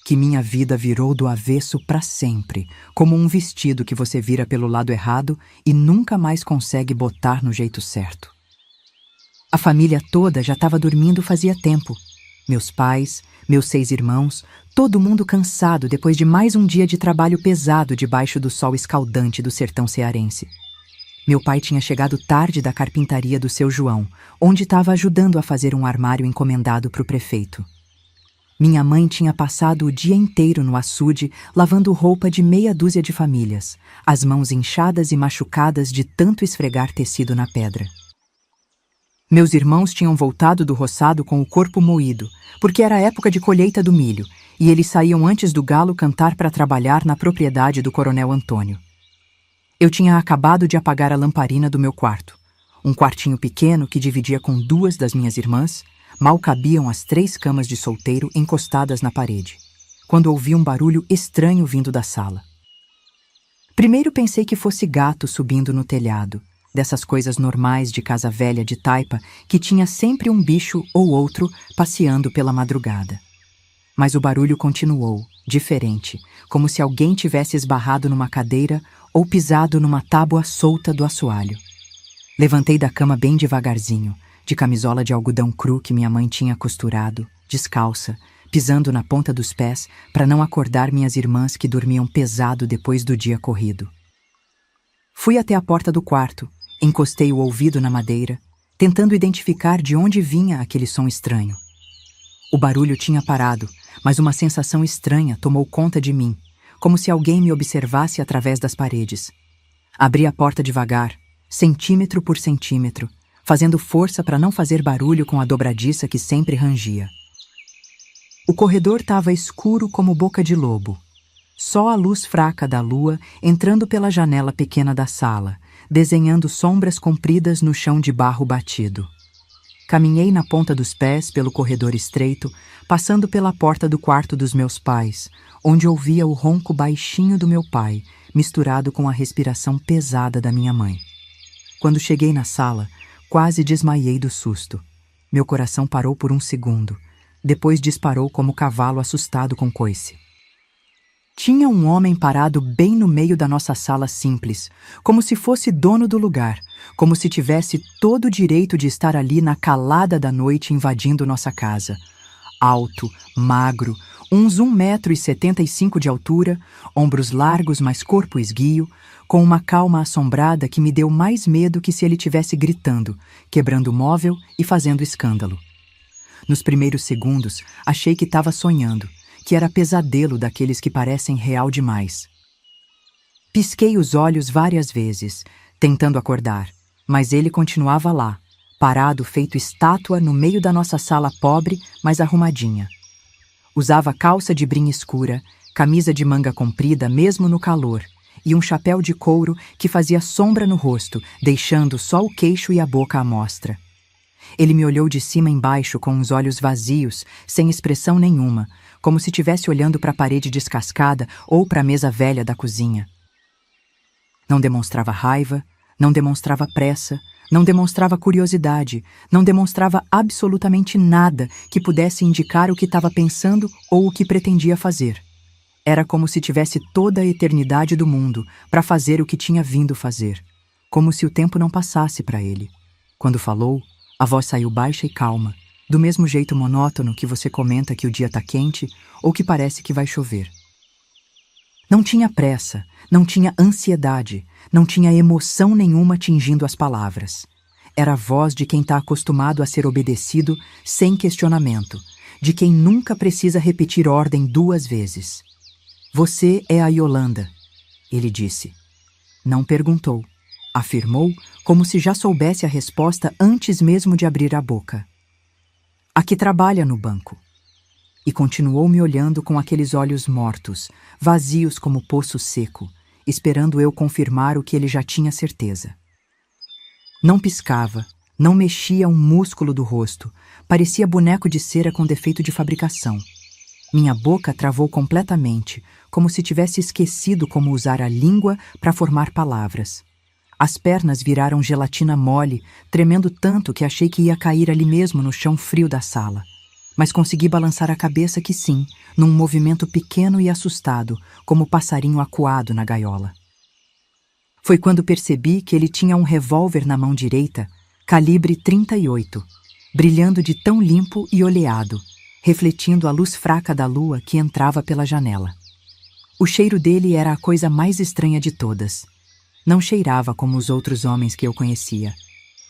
Que minha vida virou do avesso para sempre, como um vestido que você vira pelo lado errado e nunca mais consegue botar no jeito certo. A família toda já estava dormindo fazia tempo. Meus pais, meus 6 irmãos, todo mundo cansado depois de mais um dia de trabalho pesado debaixo do sol escaldante do sertão cearense. Meu pai tinha chegado tarde da carpintaria do seu João, onde estava ajudando a fazer um armário encomendado para o prefeito. Minha mãe tinha passado o dia inteiro no açude lavando roupa de meia dúzia de famílias, as mãos inchadas e machucadas de tanto esfregar tecido na pedra. Meus irmãos tinham voltado do roçado com o corpo moído, porque era a época de colheita do milho, e eles saíam antes do galo cantar para trabalhar na propriedade do Coronel Antônio. Eu tinha acabado de apagar a lamparina do meu quarto, um quartinho pequeno que dividia com 2 das minhas irmãs. Mal cabiam as 3 camas de solteiro encostadas na parede, quando ouvi um barulho estranho vindo da sala. Primeiro pensei que fosse gato subindo no telhado, dessas coisas normais de casa velha de taipa que tinha sempre um bicho ou outro passeando pela madrugada. Mas o barulho continuou, diferente, como se alguém tivesse esbarrado numa cadeira ou pisado numa tábua solta do assoalho. Levantei da cama bem devagarzinho, de camisola de algodão cru que minha mãe tinha costurado, descalça, pisando na ponta dos pés para não acordar minhas irmãs que dormiam pesado depois do dia corrido. Fui até a porta do quarto, encostei o ouvido na madeira, tentando identificar de onde vinha aquele som estranho. O barulho tinha parado, mas uma sensação estranha tomou conta de mim, como se alguém me observasse através das paredes. Abri a porta devagar, centímetro por centímetro, fazendo força para não fazer barulho com a dobradiça que sempre rangia. O corredor estava escuro como boca de lobo. Só a luz fraca da lua entrando pela janela pequena da sala, desenhando sombras compridas no chão de barro batido. Caminhei na ponta dos pés pelo corredor estreito, passando pela porta do quarto dos meus pais, onde ouvia o ronco baixinho do meu pai, misturado com a respiração pesada da minha mãe. Quando cheguei na sala, quase desmaiei do susto. Meu coração parou por um segundo, depois disparou como cavalo assustado com coice. Tinha um homem parado bem no meio da nossa sala simples, como se fosse dono do lugar, como se tivesse todo o direito de estar ali na calada da noite invadindo nossa casa. Alto, magro, uns 1,75 m de altura, ombros largos, mas corpo esguio, com uma calma assombrada que me deu mais medo que se ele tivesse gritando, quebrando o móvel e fazendo escândalo. Nos primeiros segundos, achei que estava sonhando, que era pesadelo daqueles que parecem real demais. Pisquei os olhos várias vezes, tentando acordar, mas ele continuava lá, parado feito estátua no meio da nossa sala pobre, mas arrumadinha. Usava calça de brim escura, camisa de manga comprida mesmo no calor, e um chapéu de couro que fazia sombra no rosto, deixando só o queixo e a boca à mostra. Ele me olhou de cima embaixo com os olhos vazios, sem expressão nenhuma, como se estivesse olhando para a parede descascada ou para a mesa velha da cozinha. Não demonstrava raiva, não demonstrava pressa, não demonstrava curiosidade, não demonstrava absolutamente nada que pudesse indicar o que estava pensando ou o que pretendia fazer. Era como se tivesse toda a eternidade do mundo para fazer o que tinha vindo fazer, como se o tempo não passasse para ele. Quando falou, a voz saiu baixa e calma, do mesmo jeito monótono que você comenta que o dia está quente ou que parece que vai chover. Não tinha pressa, não tinha ansiedade, não tinha emoção nenhuma tingindo as palavras. Era a voz de quem está acostumado a ser obedecido sem questionamento, de quem nunca precisa repetir ordem 2 vezes. Você é a Yolanda, ele disse. Não perguntou. Afirmou como se já soubesse a resposta antes mesmo de abrir a boca. A que trabalha no banco. E continuou me olhando com aqueles olhos mortos, vazios como poço seco, esperando eu confirmar o que ele já tinha certeza. Não piscava, não mexia um músculo do rosto, parecia boneco de cera com defeito de fabricação. Minha boca travou completamente, como se tivesse esquecido como usar a língua para formar palavras. As pernas viraram gelatina mole, tremendo tanto que achei que ia cair ali mesmo no chão frio da sala. Mas consegui balançar a cabeça que sim, num movimento pequeno e assustado, como passarinho acuado na gaiola. Foi quando percebi que ele tinha um revólver na mão direita, calibre 38, brilhando de tão limpo e oleado, refletindo a luz fraca da lua que entrava pela janela. O cheiro dele era a coisa mais estranha de todas. Não cheirava como os outros homens que eu conhecia,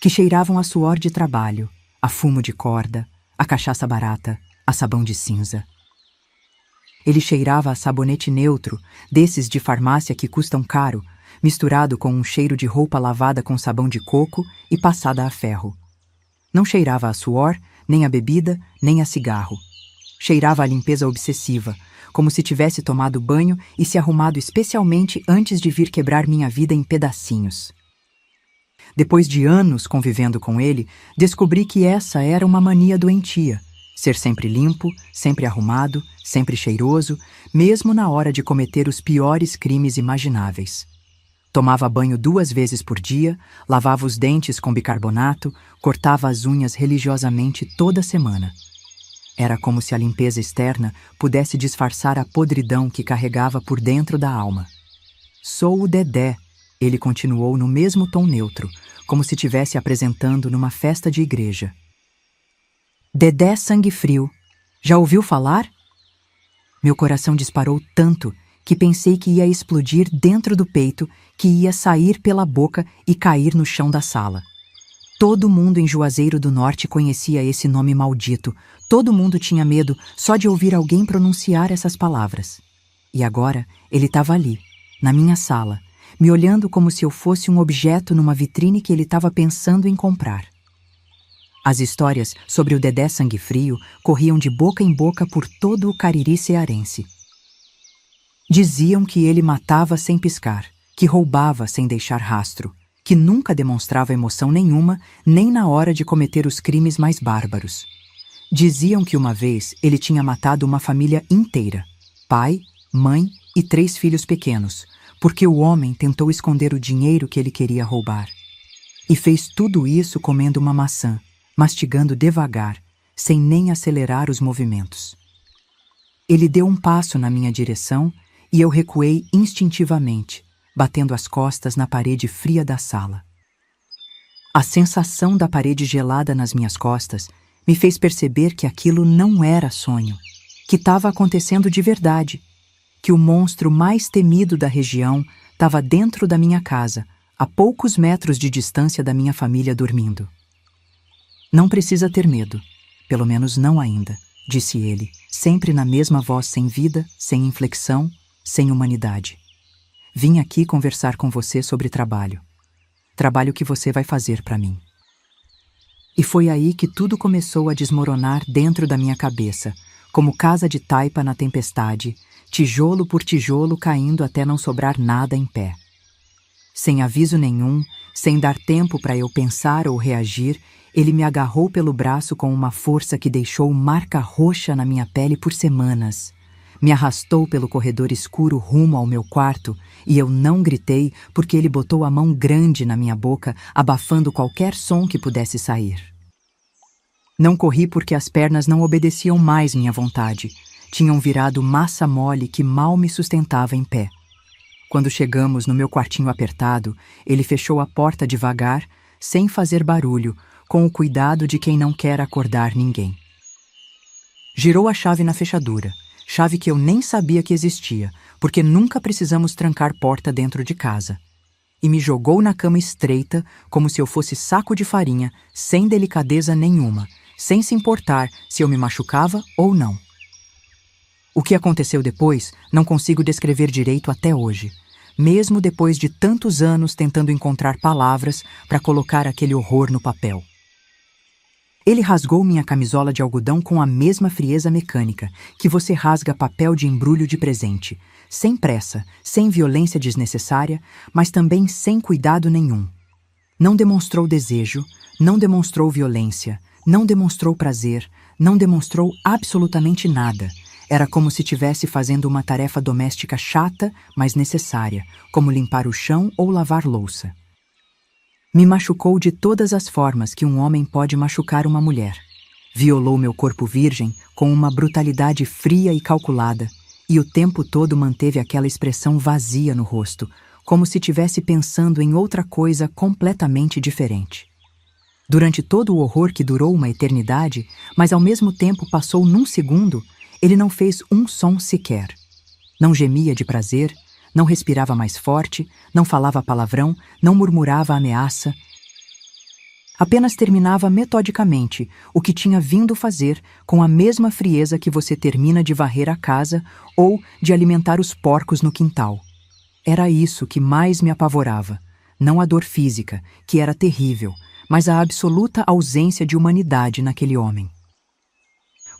que cheiravam a suor de trabalho, a fumo de corda, a cachaça barata, a sabão de cinza. Ele cheirava a sabonete neutro, desses de farmácia que custam caro, misturado com um cheiro de roupa lavada com sabão de coco e passada a ferro. Não cheirava a suor, nem a bebida, nem a cigarro. Cheirava a limpeza obsessiva, como se tivesse tomado banho e se arrumado especialmente antes de vir quebrar minha vida em pedacinhos. Depois de anos convivendo com ele, descobri que essa era uma mania doentia. Ser sempre limpo, sempre arrumado, sempre cheiroso, mesmo na hora de cometer os piores crimes imagináveis. Tomava banho 2 vezes por dia, lavava os dentes com bicarbonato, cortava as unhas religiosamente toda semana. Era como se a limpeza externa pudesse disfarçar a podridão que carregava por dentro da alma. Sou o Dedé, ele continuou no mesmo tom neutro, como se estivesse apresentando numa festa de igreja. Dedé Sangue Frio. Já ouviu falar? Meu coração disparou tanto que pensei que ia explodir dentro do peito, que ia sair pela boca e cair no chão da sala. Todo mundo em Juazeiro do Norte conhecia esse nome maldito. Todo mundo tinha medo só de ouvir alguém pronunciar essas palavras. E agora ele estava ali, na minha sala, me olhando como se eu fosse um objeto numa vitrine que ele estava pensando em comprar. As histórias sobre o Dedé Sangue Frio corriam de boca em boca por todo o Cariri cearense. Diziam que ele matava sem piscar, que roubava sem deixar rastro, que nunca demonstrava emoção nenhuma, nem na hora de cometer os crimes mais bárbaros. Diziam que uma vez ele tinha matado uma família inteira, pai, mãe e 3 filhos pequenos, porque o homem tentou esconder o dinheiro que ele queria roubar. E fez tudo isso comendo uma maçã, mastigando devagar, sem nem acelerar os movimentos. Ele deu um passo na minha direção e eu recuei instintivamente, batendo as costas na parede fria da sala. A sensação da parede gelada nas minhas costas me fez perceber que aquilo não era sonho, que estava acontecendo de verdade, que o monstro mais temido da região estava dentro da minha casa, a poucos metros de distância da minha família dormindo. Não precisa ter medo, pelo menos não ainda, disse ele, sempre na mesma voz sem vida, sem inflexão, sem humanidade. Vim aqui conversar com você sobre trabalho. Trabalho que você vai fazer para mim. E foi aí que tudo começou a desmoronar dentro da minha cabeça, como casa de taipa na tempestade, tijolo por tijolo caindo até não sobrar nada em pé. Sem aviso nenhum, sem dar tempo para eu pensar ou reagir, ele me agarrou pelo braço com uma força que deixou marca roxa na minha pele por semanas. Me arrastou pelo corredor escuro rumo ao meu quarto e eu não gritei porque ele botou a mão grande na minha boca, abafando qualquer som que pudesse sair. Não corri porque as pernas não obedeciam mais minha vontade. Tinham virado massa mole que mal me sustentava em pé. Quando chegamos no meu quartinho apertado, ele fechou a porta devagar, sem fazer barulho, com o cuidado de quem não quer acordar ninguém. Girou a chave na fechadura, chave que eu nem sabia que existia, porque nunca precisamos trancar porta dentro de casa. E me jogou na cama estreita, como se eu fosse saco de farinha, sem delicadeza nenhuma, sem se importar se eu me machucava ou não. O que aconteceu depois não consigo descrever direito até hoje, mesmo depois de tantos anos tentando encontrar palavras para colocar aquele horror no papel. Ele rasgou minha camisola de algodão com a mesma frieza mecânica que você rasga papel de embrulho de presente, sem pressa, sem violência desnecessária, mas também sem cuidado nenhum. Não demonstrou desejo, não demonstrou violência, não demonstrou prazer, não demonstrou absolutamente nada. Era como se estivesse fazendo uma tarefa doméstica chata, mas necessária, como limpar o chão ou lavar louça. Me machucou de todas as formas que um homem pode machucar uma mulher. Violou meu corpo virgem com uma brutalidade fria e calculada, e o tempo todo manteve aquela expressão vazia no rosto, como se estivesse pensando em outra coisa completamente diferente. Durante todo o horror que durou uma eternidade, mas ao mesmo tempo passou num segundo, ele não fez um som sequer. Não gemia de prazer, não respirava mais forte, não falava palavrão, não murmurava ameaça. Apenas terminava metodicamente o que tinha vindo fazer com a mesma frieza que você termina de varrer a casa ou de alimentar os porcos no quintal. Era isso que mais me apavorava, não a dor física, que era terrível, mas a absoluta ausência de humanidade naquele homem.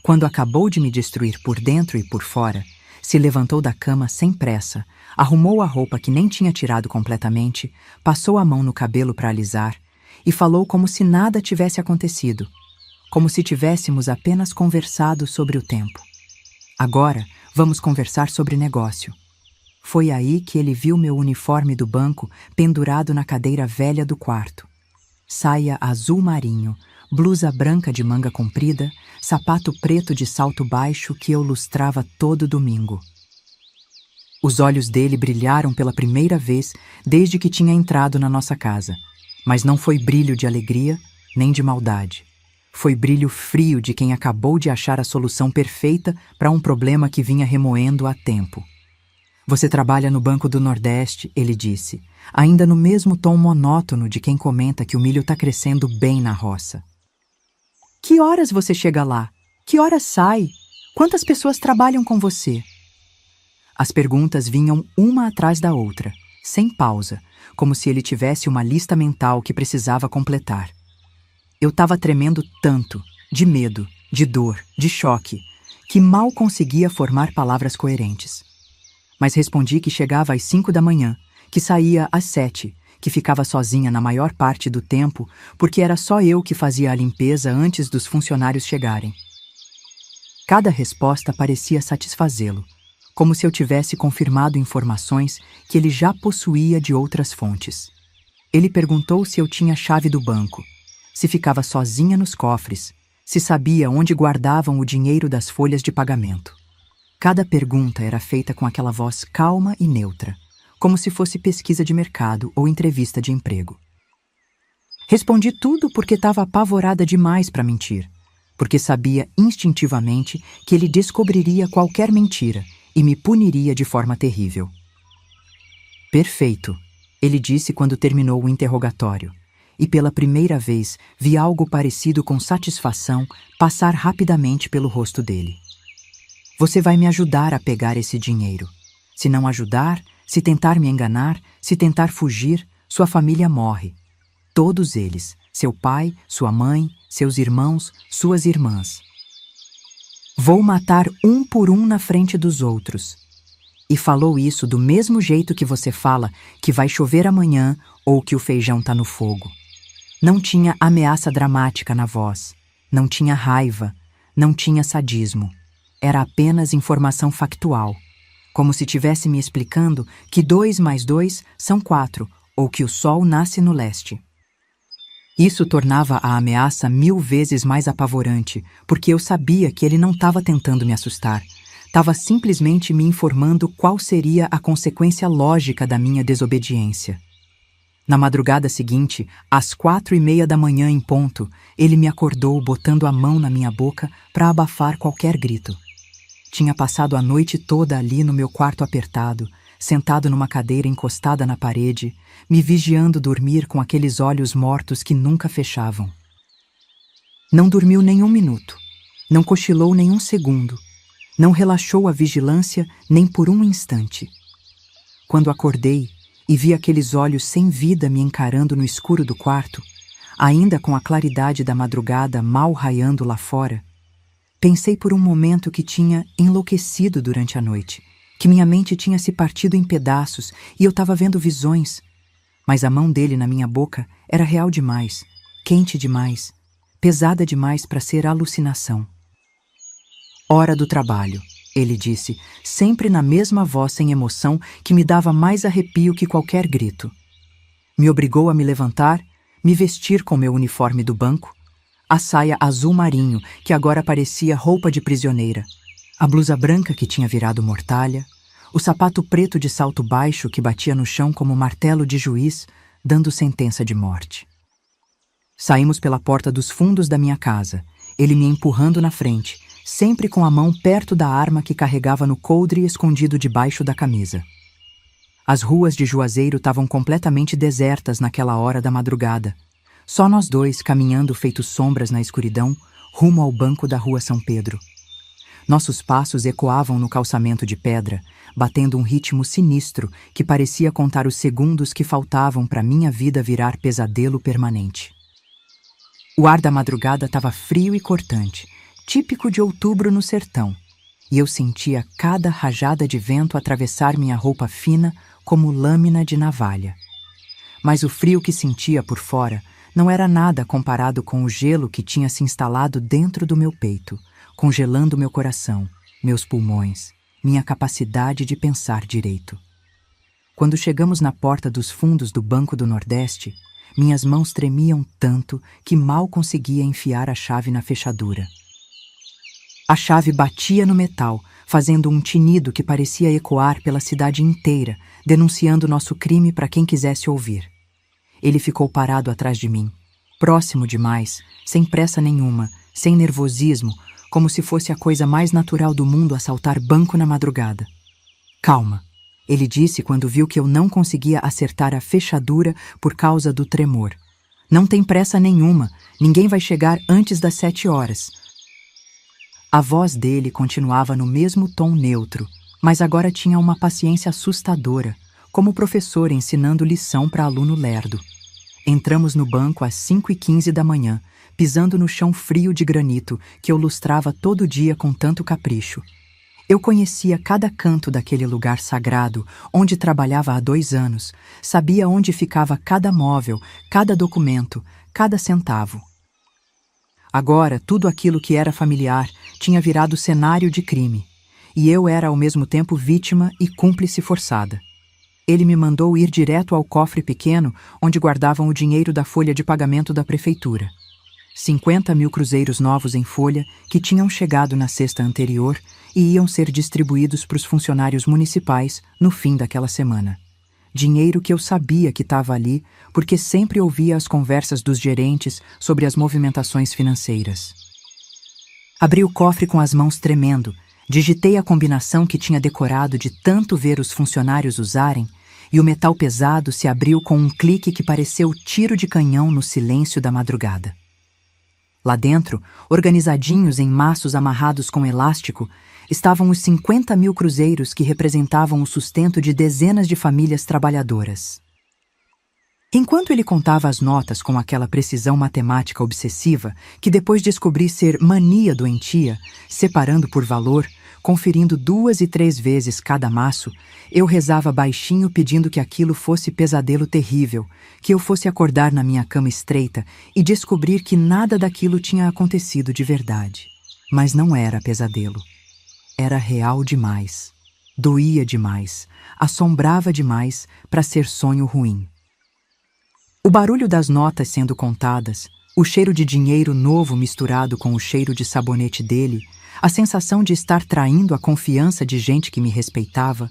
Quando acabou de me destruir por dentro e por fora, se levantou da cama sem pressa, arrumou a roupa que nem tinha tirado completamente, passou a mão no cabelo para alisar e falou como se nada tivesse acontecido, como se tivéssemos apenas conversado sobre o tempo. Agora, vamos conversar sobre negócio. Foi aí que ele viu meu uniforme do banco pendurado na cadeira velha do quarto. Saia azul marinho, blusa branca de manga comprida, sapato preto de salto baixo que eu lustrava todo domingo. Os olhos dele brilharam pela primeira vez desde que tinha entrado na nossa casa, mas não foi brilho de alegria nem de maldade. Foi brilho frio de quem acabou de achar a solução perfeita para um problema que vinha remoendo há tempo. Você trabalha no Banco do Nordeste, ele disse, ainda no mesmo tom monótono de quem comenta que o milho está crescendo bem na roça. Que horas você chega lá? Que horas sai? Quantas pessoas trabalham com você? As perguntas vinham uma atrás da outra, sem pausa, como se ele tivesse uma lista mental que precisava completar. Eu estava tremendo tanto, de medo, de dor, de choque, que mal conseguia formar palavras coerentes. Mas respondi que chegava às 5 da manhã, que saía às 7, que ficava sozinha na maior parte do tempo porque era só eu que fazia a limpeza antes dos funcionários chegarem. Cada resposta parecia satisfazê-lo, como se eu tivesse confirmado informações que ele já possuía de outras fontes. Ele perguntou se eu tinha a chave do banco, se ficava sozinha nos cofres, se sabia onde guardavam o dinheiro das folhas de pagamento. Cada pergunta era feita com aquela voz calma e neutra, como se fosse pesquisa de mercado ou entrevista de emprego. Respondi tudo porque estava apavorada demais para mentir, porque sabia instintivamente que ele descobriria qualquer mentira e me puniria de forma terrível. Perfeito, ele disse quando terminou o interrogatório, e pela primeira vez vi algo parecido com satisfação passar rapidamente pelo rosto dele. Você vai me ajudar a pegar esse dinheiro. Se não ajudar, se tentar me enganar, se tentar fugir, sua família morre. Todos eles, seu pai, sua mãe, seus irmãos, suas irmãs. Vou matar um por um na frente dos outros. E falou isso do mesmo jeito que você fala que vai chover amanhã ou que o feijão tá no fogo. Não tinha ameaça dramática na voz, não tinha raiva, não tinha sadismo. Era apenas informação factual, como se estivesse me explicando que 2 mais 2 são 4, ou que o sol nasce no leste. Isso tornava a ameaça 1000 vezes mais apavorante, porque eu sabia que ele não estava tentando me assustar, estava simplesmente me informando qual seria a consequência lógica da minha desobediência. Na madrugada seguinte, às 4:30 da manhã em ponto, ele me acordou botando a mão na minha boca para abafar qualquer grito. Tinha passado a noite toda ali no meu quarto apertado, sentado numa cadeira encostada na parede, me vigiando dormir com aqueles olhos mortos que nunca fechavam. Não dormiu nem um minuto, não cochilou nem um segundo, não relaxou a vigilância nem por um instante. Quando acordei e vi aqueles olhos sem vida me encarando no escuro do quarto, ainda com a claridade da madrugada mal raiando lá fora, pensei por um momento que tinha enlouquecido durante a noite, que minha mente tinha se partido em pedaços e eu estava vendo visões. Mas a mão dele na minha boca era real demais, quente demais, pesada demais para ser alucinação. Hora do trabalho, ele disse, sempre na mesma voz sem emoção que me dava mais arrepio que qualquer grito. Me obrigou a me levantar, me vestir com meu uniforme do banco, a saia azul marinho, que agora parecia roupa de prisioneira, a blusa branca que tinha virado mortalha, o sapato preto de salto baixo que batia no chão como martelo de juiz, dando sentença de morte. Saímos pela porta dos fundos da minha casa, ele me empurrando na frente, sempre com a mão perto da arma que carregava no coldre escondido debaixo da camisa. As ruas de Juazeiro estavam completamente desertas naquela hora da madrugada. Só nós dois caminhando feitos sombras na escuridão, rumo ao banco da Rua São Pedro. Nossos passos ecoavam no calçamento de pedra, batendo um ritmo sinistro que parecia contar os segundos que faltavam para minha vida virar pesadelo permanente. O ar da madrugada estava frio e cortante, típico de outubro no sertão, e eu sentia cada rajada de vento atravessar minha roupa fina como lâmina de navalha. Mas o frio que sentia por fora não era nada comparado com o gelo que tinha se instalado dentro do meu peito, congelando meu coração, meus pulmões, minha capacidade de pensar direito. Quando chegamos na porta dos fundos do Banco do Nordeste, minhas mãos tremiam tanto que mal conseguia enfiar a chave na fechadura. A chave batia no metal, fazendo um tinido que parecia ecoar pela cidade inteira, denunciando nosso crime para quem quisesse ouvir. Ele ficou parado atrás de mim, próximo demais, sem pressa nenhuma, sem nervosismo, como se fosse a coisa mais natural do mundo assaltar banco na madrugada. Calma, ele disse quando viu que eu não conseguia acertar a fechadura por causa do tremor. Não tem pressa nenhuma, ninguém vai chegar antes das 7 horas. A voz dele continuava no mesmo tom neutro, mas agora tinha uma paciência assustadora, como o professor ensinando lição para aluno lerdo. Entramos no banco às 5:15 da manhã, pisando no chão frio de granito que eu lustrava todo dia com tanto capricho. Eu conhecia cada canto daquele lugar sagrado, onde trabalhava há 2 anos, sabia onde ficava cada móvel, cada documento, cada centavo. Agora, tudo aquilo que era familiar tinha virado cenário de crime, e eu era ao mesmo tempo vítima e cúmplice forçada. Ele me mandou ir direto ao cofre pequeno onde guardavam o dinheiro da folha de pagamento da prefeitura. 50.000 cruzeiros novos em folha que tinham chegado na sexta anterior e iam ser distribuídos para os funcionários municipais no fim daquela semana. Dinheiro que eu sabia que estava ali porque sempre ouvia as conversas dos gerentes sobre as movimentações financeiras. Abri o cofre com as mãos tremendo, digitei a combinação que tinha decorado de tanto ver os funcionários usarem e o metal pesado se abriu com um clique que pareceu tiro de canhão no silêncio da madrugada. Lá dentro, organizadinhos em maços amarrados com elástico, estavam os 50.000 cruzeiros que representavam o sustento de dezenas de famílias trabalhadoras. Enquanto ele contava as notas com aquela precisão matemática obsessiva, que depois descobri ser mania doentia, separando por valor, conferindo 2 e 3 vezes cada maço, eu rezava baixinho pedindo que aquilo fosse pesadelo terrível, que eu fosse acordar na minha cama estreita e descobrir que nada daquilo tinha acontecido de verdade. Mas não era pesadelo. Era real demais. Doía demais. Assombrava demais para ser sonho ruim. O barulho das notas sendo contadas, o cheiro de dinheiro novo misturado com o cheiro de sabonete dele, a sensação de estar traindo a confiança de gente que me respeitava,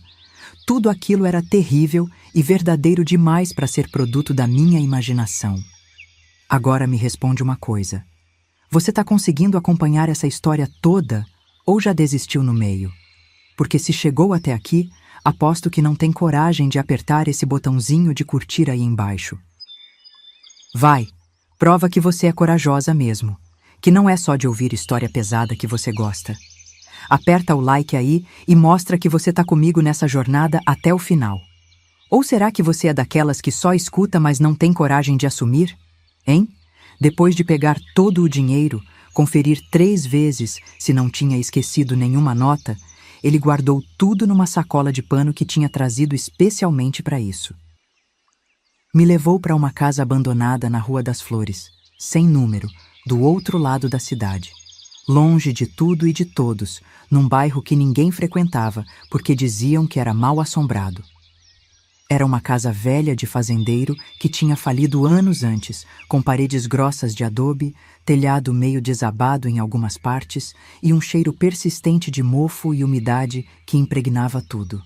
tudo aquilo era terrível e verdadeiro demais para ser produto da minha imaginação. Agora me responde uma coisa. Você está conseguindo acompanhar essa história toda ou já desistiu no meio? Porque se chegou até aqui, aposto que não tem coragem de apertar esse botãozinho de curtir aí embaixo. Vai, prova que você é corajosa mesmo, que não é só de ouvir história pesada que você gosta. Aperta o like aí e mostra que você tá comigo nessa jornada até o final. Ou será que você é daquelas que só escuta, mas não tem coragem de assumir? Hein? Depois de pegar todo o dinheiro, conferir 3 vezes se não tinha esquecido nenhuma nota, ele guardou tudo numa sacola de pano que tinha trazido especialmente para isso. Me levou para uma casa abandonada na Rua das Flores, sem número, do outro lado da cidade. Longe de tudo e de todos, num bairro que ninguém frequentava, porque diziam que era mal assombrado. Era uma casa velha de fazendeiro que tinha falido anos antes, com paredes grossas de adobe, telhado meio desabado em algumas partes e um cheiro persistente de mofo e umidade que impregnava tudo.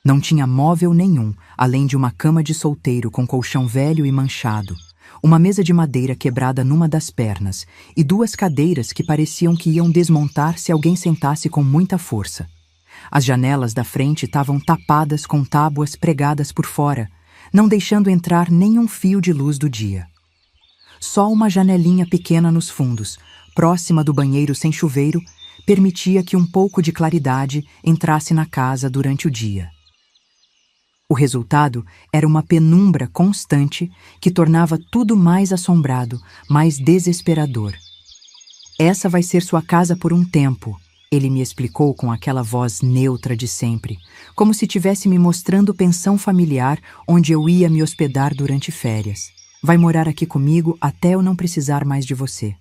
Não tinha móvel nenhum, além de uma cama de solteiro com colchão velho e manchado, uma mesa de madeira quebrada numa das pernas e 2 cadeiras que pareciam que iam desmontar se alguém sentasse com muita força. As janelas da frente estavam tapadas com tábuas pregadas por fora, não deixando entrar nenhum fio de luz do dia. Só uma janelinha pequena nos fundos, próxima do banheiro sem chuveiro, permitia que um pouco de claridade entrasse na casa durante o dia. O resultado era uma penumbra constante que tornava tudo mais assombrado, mais desesperador. Essa vai ser sua casa por um tempo, ele me explicou com aquela voz neutra de sempre, como se estivesse me mostrando pensão familiar onde eu ia me hospedar durante férias. Vai morar aqui comigo até eu não precisar mais de você.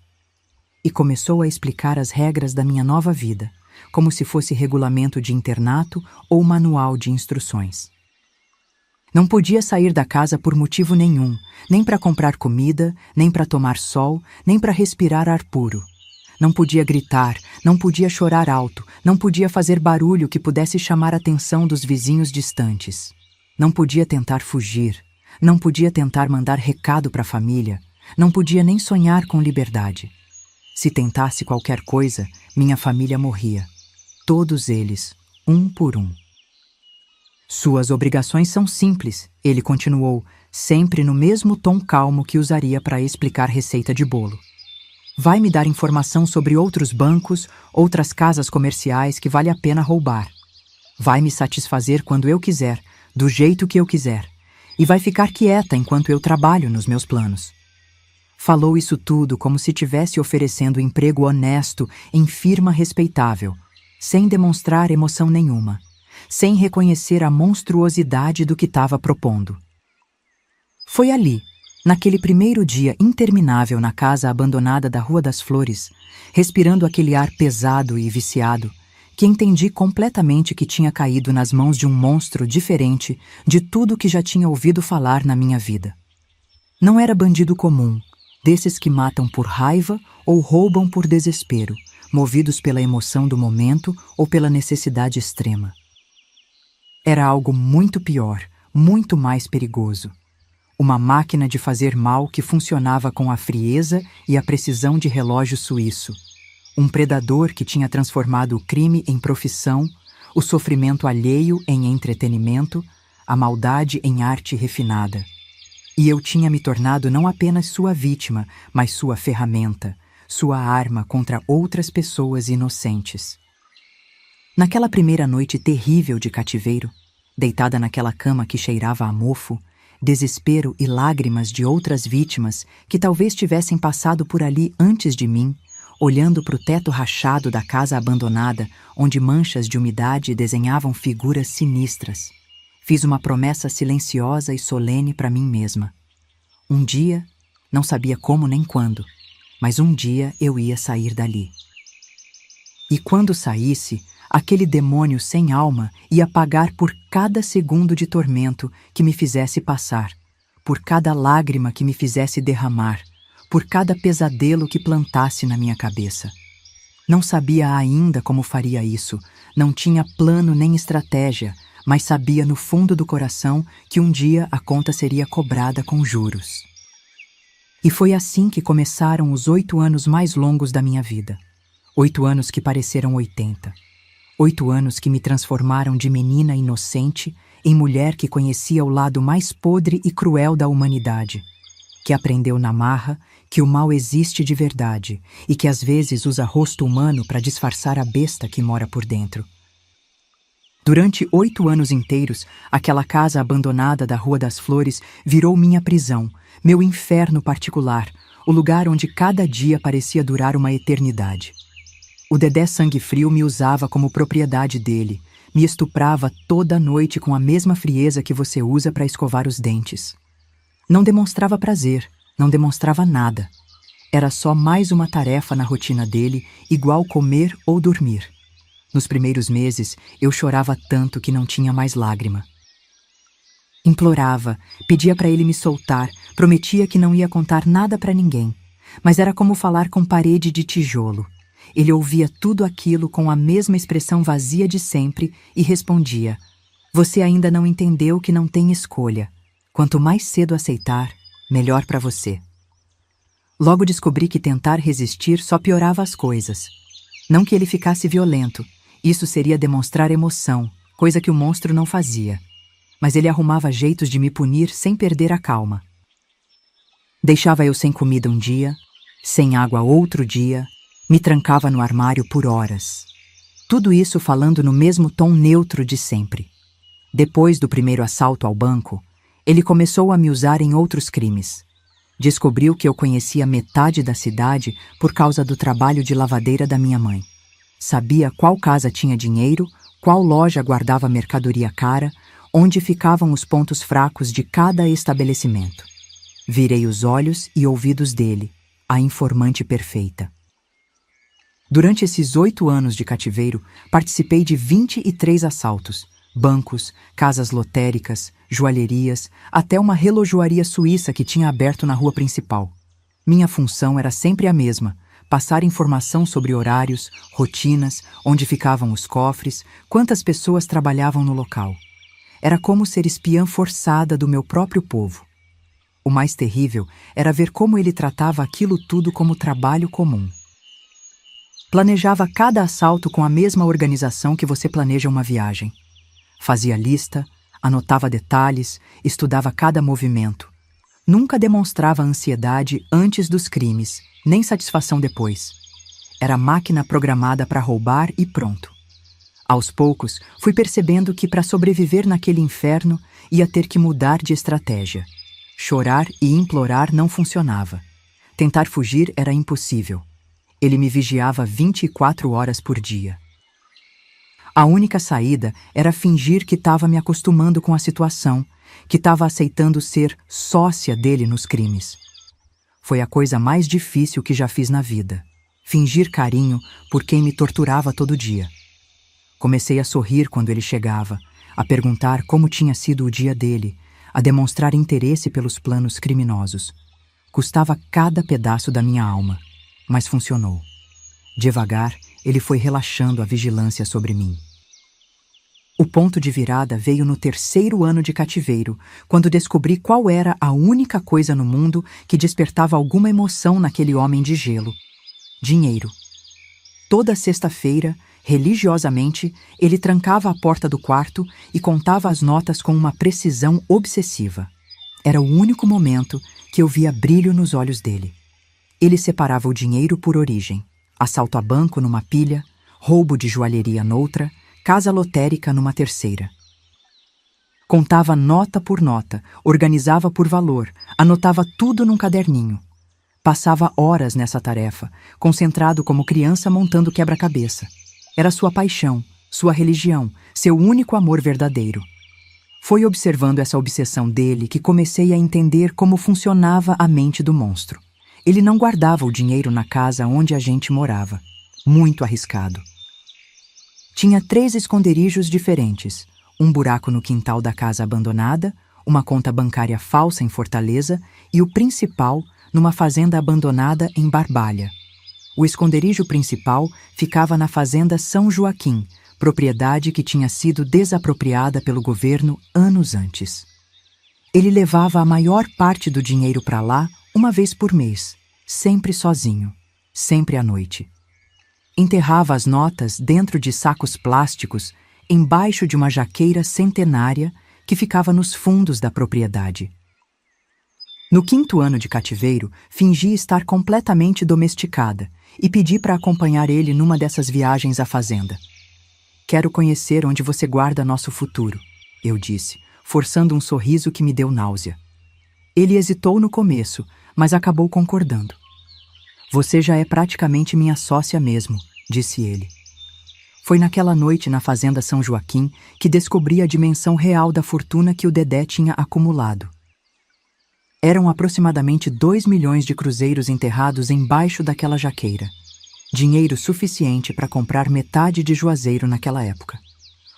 E começou a explicar as regras da minha nova vida, como se fosse regulamento de internato ou manual de instruções. Não podia sair da casa por motivo nenhum, nem para comprar comida, nem para tomar sol, nem para respirar ar puro. Não podia gritar, não podia chorar alto, não podia fazer barulho que pudesse chamar a atenção dos vizinhos distantes. Não podia tentar fugir, não podia tentar mandar recado para a família, não podia nem sonhar com liberdade. Se tentasse qualquer coisa, minha família morria. Todos eles, um por um. Suas obrigações são simples, ele continuou, sempre no mesmo tom calmo que usaria para explicar receita de bolo. Vai me dar informação sobre outros bancos, outras casas comerciais que vale a pena roubar. Vai me satisfazer quando eu quiser, do jeito que eu quiser, e vai ficar quieta enquanto eu trabalho nos meus planos. Falou isso tudo como se estivesse oferecendo emprego honesto em firma respeitável, sem demonstrar emoção nenhuma, sem reconhecer a monstruosidade do que estava propondo. Foi ali, naquele primeiro dia interminável na casa abandonada da Rua das Flores, respirando aquele ar pesado e viciado, que entendi completamente que tinha caído nas mãos de um monstro diferente de tudo que já tinha ouvido falar na minha vida. Não era bandido comum, desses que matam por raiva ou roubam por desespero, movidos pela emoção do momento ou pela necessidade extrema. Era algo muito pior, muito mais perigoso. Uma máquina de fazer mal que funcionava com a frieza e a precisão de relógio suíço. Um predador que tinha transformado o crime em profissão, o sofrimento alheio em entretenimento, a maldade em arte refinada. E eu tinha me tornado não apenas sua vítima, mas sua ferramenta, sua arma contra outras pessoas inocentes. Naquela primeira noite terrível de cativeiro, deitada naquela cama que cheirava a mofo, desespero e lágrimas de outras vítimas que talvez tivessem passado por ali antes de mim, olhando para o teto rachado da casa abandonada, onde manchas de umidade desenhavam figuras sinistras. Fiz uma promessa silenciosa e solene para mim mesma. Um dia, não sabia como nem quando, mas um dia eu ia sair dali. E quando saísse, aquele demônio sem alma ia pagar por cada segundo de tormento que me fizesse passar, por cada lágrima que me fizesse derramar, por cada pesadelo que plantasse na minha cabeça. Não sabia ainda como faria isso, não tinha plano nem estratégia, mas sabia no fundo do coração que um dia a conta seria cobrada com juros. E foi assim que começaram os 8 anos mais longos da minha vida. 8 anos que pareceram 80. 8 anos que me transformaram de menina inocente em mulher que conhecia o lado mais podre e cruel da humanidade, que aprendeu na marra que o mal existe de verdade e que às vezes usa rosto humano para disfarçar a besta que mora por dentro. Durante 8 anos inteiros, aquela casa abandonada da Rua das Flores virou minha prisão, meu inferno particular, o lugar onde cada dia parecia durar uma eternidade. O Dedé Sangue Frio me usava como propriedade dele, me estuprava toda noite com a mesma frieza que você usa para escovar os dentes. Não demonstrava prazer, não demonstrava nada. Era só mais uma tarefa na rotina dele, igual comer ou dormir. Nos primeiros meses, eu chorava tanto que não tinha mais lágrima. Implorava, pedia para ele me soltar, prometia que não ia contar nada para ninguém, mas era como falar com parede de tijolo. Ele ouvia tudo aquilo com a mesma expressão vazia de sempre e respondia: "Você ainda não entendeu que não tem escolha. Quanto mais cedo aceitar, melhor para você." Logo descobri que tentar resistir só piorava as coisas. Não que ele ficasse violento, isso seria demonstrar emoção, coisa que o monstro não fazia. Mas ele arrumava jeitos de me punir sem perder a calma. Deixava eu sem comida um dia, sem água outro dia, me trancava no armário por horas. Tudo isso falando no mesmo tom neutro de sempre. Depois do primeiro assalto ao banco, ele começou a me usar em outros crimes. Descobriu que eu conhecia metade da cidade por causa do trabalho de lavadeira da minha mãe. Sabia qual casa tinha dinheiro, qual loja guardava mercadoria cara, onde ficavam os pontos fracos de cada estabelecimento. Virei os olhos e ouvidos dele, a informante perfeita. Durante esses 8 anos de cativeiro, participei de 23 assaltos, bancos, casas lotéricas, joalherias, até uma relojoaria suíça que tinha aberto na rua principal. Minha função era sempre a mesma: passar informação sobre horários, rotinas, onde ficavam os cofres, quantas pessoas trabalhavam no local. Era como ser espiã forçada do meu próprio povo. O mais terrível era ver como ele tratava aquilo tudo como trabalho comum. Planejava cada assalto com a mesma organização que você planeja uma viagem. Fazia lista, anotava detalhes, estudava cada movimento. Nunca demonstrava ansiedade antes dos crimes, nem satisfação depois. Era máquina programada para roubar e pronto. Aos poucos, fui percebendo que para sobreviver naquele inferno ia ter que mudar de estratégia. Chorar e implorar não funcionava. Tentar fugir era impossível. Ele me vigiava 24 horas por dia. A única saída era fingir que estava me acostumando com a situação, que estava aceitando ser sócia dele nos crimes. Foi a coisa mais difícil que já fiz na vida. Fingir carinho por quem me torturava todo dia. Comecei a sorrir quando ele chegava, a perguntar como tinha sido o dia dele, a demonstrar interesse pelos planos criminosos. Custava cada pedaço da minha alma, mas funcionou. Devagar, ele foi relaxando a vigilância sobre mim. O ponto de virada veio no 3º ano de cativeiro, quando descobri qual era a única coisa no mundo que despertava alguma emoção naquele homem de gelo: dinheiro. Toda sexta-feira, religiosamente, ele trancava a porta do quarto e contava as notas com uma precisão obsessiva. Era o único momento que eu via brilho nos olhos dele. Ele separava o dinheiro por origem: assalto a banco numa pilha, roubo de joalheria noutra, casa lotérica numa terceira. Contava nota por nota, organizava por valor, anotava tudo num caderninho. Passava horas nessa tarefa, concentrado como criança montando quebra-cabeça. Era sua paixão, sua religião, seu único amor verdadeiro. Foi observando essa obsessão dele que comecei a entender como funcionava a mente do monstro. Ele não guardava o dinheiro na casa onde a gente morava. Muito arriscado. Tinha 3 esconderijos diferentes: um buraco no quintal da casa abandonada, uma conta bancária falsa em Fortaleza e o principal numa fazenda abandonada em Barbalha. O esconderijo principal ficava na fazenda São Joaquim, propriedade que tinha sido desapropriada pelo governo anos antes. Ele levava a maior parte do dinheiro para lá uma vez por mês, sempre sozinho, sempre à noite. Enterrava as notas dentro de sacos plásticos, embaixo de uma jaqueira centenária que ficava nos fundos da propriedade. No 5º ano de cativeiro, fingi estar completamente domesticada e pedi para acompanhar ele numa dessas viagens à fazenda. "Quero conhecer onde você guarda nosso futuro", eu disse, forçando um sorriso que me deu náusea. Ele hesitou no começo, mas acabou concordando. "Você já é praticamente minha sócia mesmo", disse ele. Foi naquela noite na fazenda São Joaquim que descobri a dimensão real da fortuna que o Dedé tinha acumulado. Eram aproximadamente 2 milhões de cruzeiros enterrados embaixo daquela jaqueira. Dinheiro suficiente para comprar metade de Juazeiro naquela época.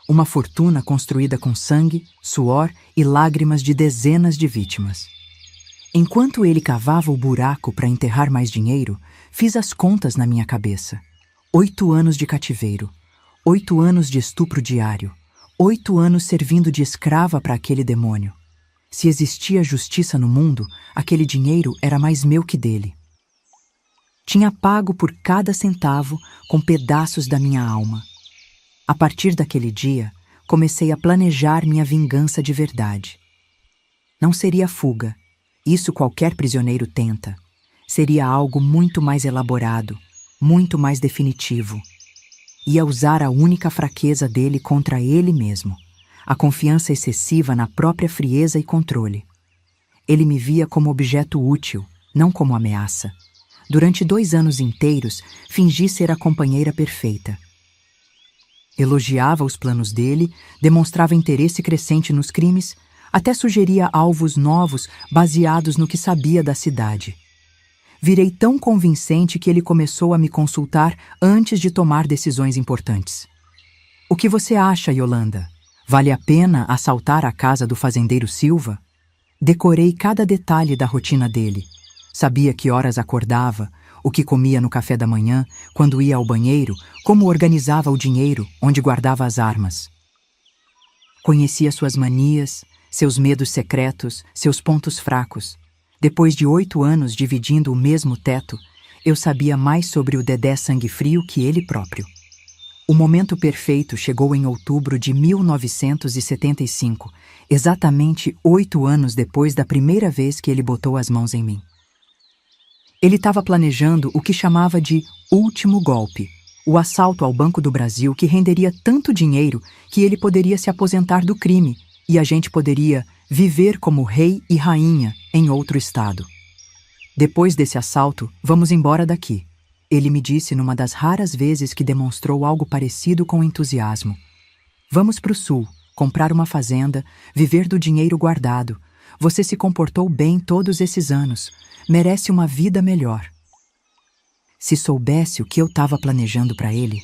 Uma fortuna construída com sangue, suor e lágrimas de dezenas de vítimas. Enquanto ele cavava o buraco para enterrar mais dinheiro, fiz as contas na minha cabeça. 8 anos de cativeiro, 8 anos de estupro diário, 8 anos servindo de escrava para aquele demônio. Se existia justiça no mundo, aquele dinheiro era mais meu que dele. Tinha pago por cada centavo com pedaços da minha alma. A partir daquele dia, comecei a planejar minha vingança de verdade. Não seria fuga. Isso qualquer prisioneiro tenta. Seria algo muito mais elaborado, muito mais definitivo. Ia usar a única fraqueza dele contra ele mesmo, a confiança excessiva na própria frieza e controle. Ele me via como objeto útil, não como ameaça. Durante 2 anos inteiros, fingi ser a companheira perfeita. Elogiava os planos dele, demonstrava interesse crescente nos crimes, até sugeria alvos novos baseados no que sabia da cidade. Virei tão convincente que ele começou a me consultar antes de tomar decisões importantes. "O que você acha, Yolanda? Vale a pena assaltar a casa do fazendeiro Silva?" Decorei cada detalhe da rotina dele. Sabia que horas acordava, o que comia no café da manhã, quando ia ao banheiro, como organizava o dinheiro, onde guardava as armas. Conhecia suas manias, seus medos secretos, seus pontos fracos. Depois de 8 anos dividindo o mesmo teto, eu sabia mais sobre o Dedé Sangue Frio que ele próprio. O momento perfeito chegou em outubro de 1975, exatamente 8 anos depois da primeira vez que ele botou as mãos em mim. Ele estava planejando o que chamava de último golpe, o assalto ao Banco do Brasil que renderia tanto dinheiro que ele poderia se aposentar do crime e a gente poderia viver como rei e rainha em outro estado. "Depois desse assalto, vamos embora daqui", ele me disse numa das raras vezes que demonstrou algo parecido com entusiasmo. Vamos para o sul, comprar uma fazenda, viver do dinheiro guardado. Você se comportou bem todos esses anos. Merece uma vida melhor. Se soubesse o que eu estava planejando para ele...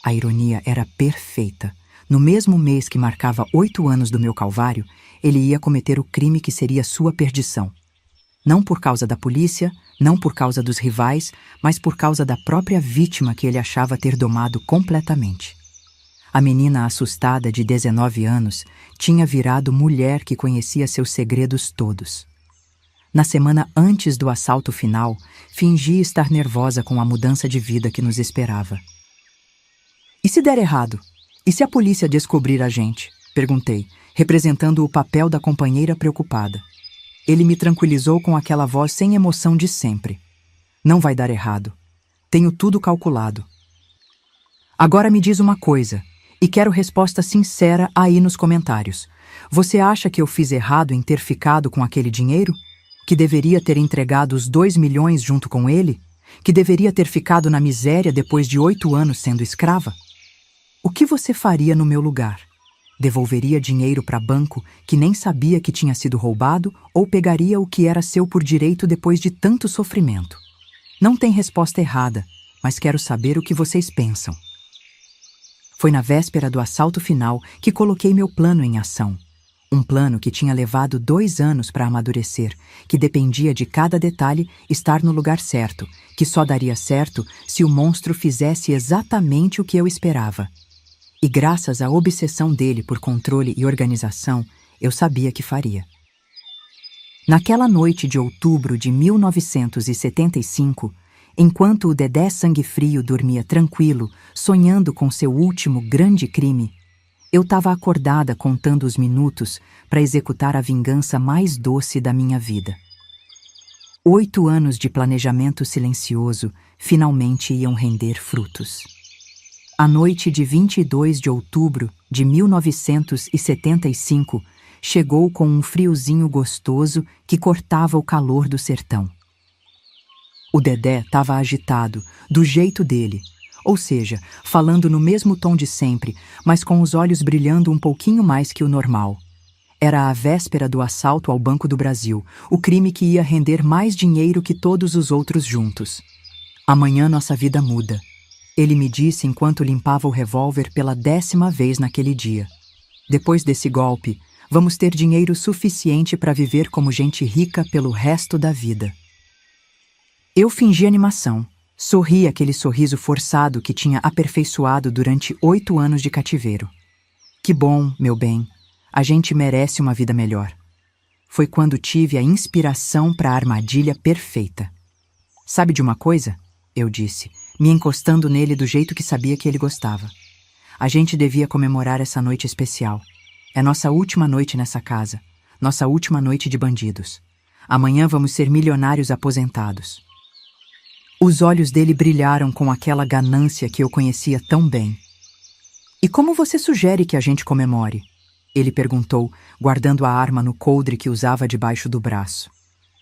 A ironia era perfeita. No mesmo mês que marcava 8 anos do meu calvário, ele ia cometer o crime que seria sua perdição. Não por causa da polícia, não por causa dos rivais, mas por causa da própria vítima que ele achava ter domado completamente. A menina assustada de 19 anos tinha virado mulher que conhecia seus segredos todos. Na semana antes do assalto final, fingi estar nervosa com a mudança de vida que nos esperava. E se der errado? E se a polícia descobrir a gente? Perguntei, representando o papel da companheira preocupada. Ele me tranquilizou com aquela voz sem emoção de sempre. Não vai dar errado. Tenho tudo calculado. Agora me diz uma coisa, e quero resposta sincera aí nos comentários. Você acha que eu fiz errado em ter ficado com aquele dinheiro? Que deveria ter entregado os 2 milhões junto com ele? Que deveria ter ficado na miséria depois de 8 anos sendo escrava? O que você faria no meu lugar? Devolveria dinheiro para banco que nem sabia que tinha sido roubado ou pegaria o que era seu por direito depois de tanto sofrimento? Não tem resposta errada, mas quero saber o que vocês pensam. Foi na véspera do assalto final que coloquei meu plano em ação. Um plano que tinha levado 2 anos para amadurecer, que dependia de cada detalhe estar no lugar certo, que só daria certo se o monstro fizesse exatamente o que eu esperava. E graças à obsessão dele por controle e organização, eu sabia que faria. Naquela noite de outubro de 1975, enquanto o Dedé Sangue Frio dormia tranquilo, sonhando com seu último grande crime, eu estava acordada contando os minutos para executar a vingança mais doce da minha vida. 8 anos de planejamento silencioso finalmente iam render frutos. A noite de 22 de outubro de 1975 chegou com um friozinho gostoso que cortava o calor do sertão. O Dedé estava agitado, do jeito dele, ou seja, falando no mesmo tom de sempre, mas com os olhos brilhando um pouquinho mais que o normal. Era a véspera do assalto ao Banco do Brasil, o crime que ia render mais dinheiro que todos os outros juntos. Amanhã nossa vida muda. Ele me disse enquanto limpava o revólver pela 10ª vez naquele dia. Depois desse golpe, vamos ter dinheiro suficiente para viver como gente rica pelo resto da vida. Eu fingi animação. Sorri aquele sorriso forçado que tinha aperfeiçoado durante 8 anos de cativeiro. Que bom, meu bem. A gente merece uma vida melhor. Foi quando tive a inspiração para a armadilha perfeita. Sabe de uma coisa? Eu disse, me encostando nele do jeito que sabia que ele gostava. A gente devia comemorar essa noite especial. É nossa última noite nessa casa. Nossa última noite de bandidos. Amanhã vamos ser milionários aposentados. Os olhos dele brilharam com aquela ganância que eu conhecia tão bem. E como você sugere que a gente comemore? Ele perguntou, guardando a arma no coldre que usava debaixo do braço.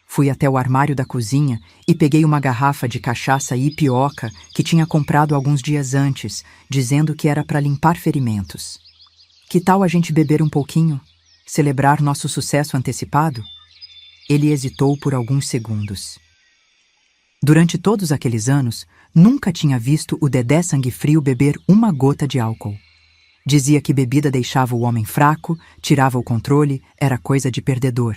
Fui até o armário da cozinha e peguei uma garrafa de cachaça Ipioca que tinha comprado alguns dias antes, dizendo que era para limpar ferimentos. Que tal a gente beber um pouquinho? Celebrar nosso sucesso antecipado? Ele hesitou por alguns segundos. Durante todos aqueles anos, nunca tinha visto o Dedé Sangue Frio beber uma gota de álcool. Dizia que bebida deixava o homem fraco, tirava o controle, era coisa de perdedor.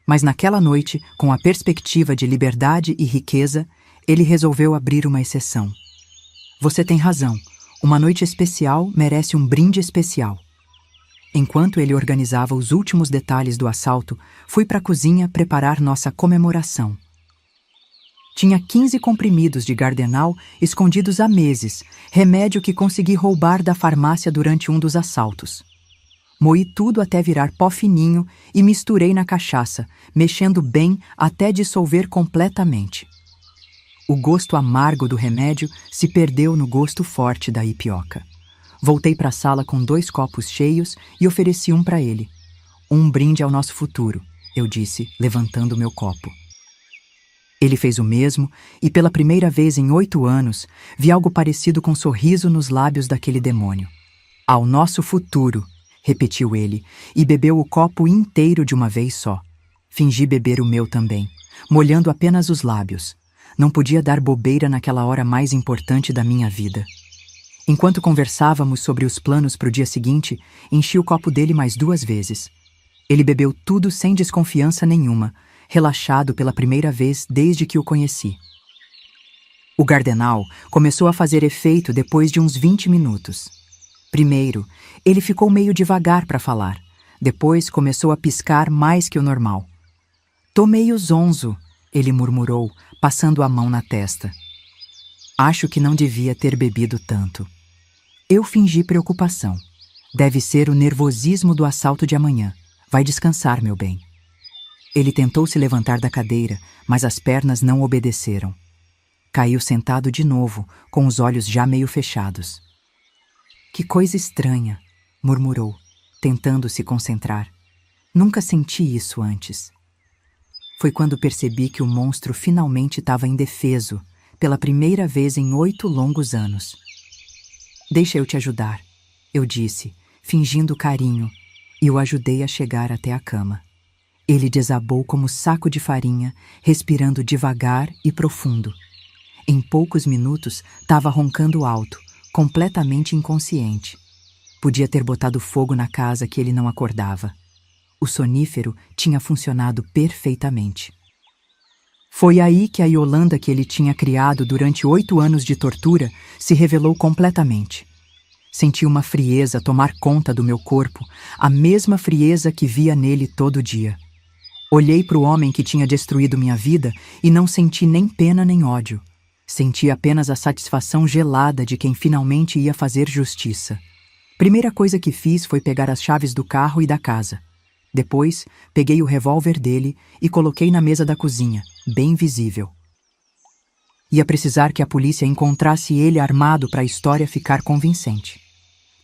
Mas naquela noite, com a perspectiva de liberdade e riqueza, ele resolveu abrir uma exceção. Você tem razão, uma noite especial merece um brinde especial. Enquanto ele organizava os últimos detalhes do assalto, fui para a cozinha preparar nossa comemoração. Tinha 15 comprimidos de Gardenal escondidos há meses, remédio que consegui roubar da farmácia durante um dos assaltos. Moí tudo até virar pó fininho e misturei na cachaça, mexendo bem até dissolver completamente. O gosto amargo do remédio se perdeu no gosto forte da ipioca. Voltei para a sala com 2 copos cheios e ofereci um para ele. Um brinde ao nosso futuro, eu disse, levantando meu copo. Ele fez o mesmo e, pela primeira vez em 8 anos, vi algo parecido com um sorriso nos lábios daquele demônio. Ao nosso futuro, repetiu ele, e bebeu o copo inteiro de uma vez só. Fingi beber o meu também, molhando apenas os lábios. Não podia dar bobeira naquela hora mais importante da minha vida. Enquanto conversávamos sobre os planos para o dia seguinte, enchi o copo dele mais 2 vezes. Ele bebeu tudo sem desconfiança nenhuma, relaxado pela primeira vez desde que o conheci. O Gardenal começou a fazer efeito depois de uns 20 minutos. Primeiro, ele ficou meio devagar para falar. Depois começou a piscar mais que o normal. "Tô meio zonzo", ele murmurou, passando a mão na testa. Acho que não devia ter bebido tanto. Eu fingi preocupação. Deve ser o nervosismo do assalto de amanhã. Vai descansar, meu bem. Ele tentou se levantar da cadeira, mas as pernas não obedeceram. Caiu sentado de novo, com os olhos já meio fechados. "Que coisa estranha", murmurou, tentando se concentrar. "Nunca senti isso antes." Foi quando percebi que o monstro finalmente estava indefeso, pela primeira vez em 8 longos anos. "Deixa eu te ajudar", eu disse, fingindo carinho, e o ajudei a chegar até a cama. Ele desabou como saco de farinha, respirando devagar e profundo. Em poucos minutos, estava roncando alto, completamente inconsciente. Podia ter botado fogo na casa que ele não acordava. O sonífero tinha funcionado perfeitamente. Foi aí que a Yolanda que ele tinha criado durante 8 anos de tortura se revelou completamente. Senti uma frieza tomar conta do meu corpo, a mesma frieza que via nele todo dia. Olhei para o homem que tinha destruído minha vida e não senti nem pena nem ódio. Senti apenas a satisfação gelada de quem finalmente ia fazer justiça. Primeira coisa que fiz foi pegar as chaves do carro e da casa. Depois, peguei o revólver dele e coloquei na mesa da cozinha, bem visível. Ia precisar que a polícia encontrasse ele armado para a história ficar convincente.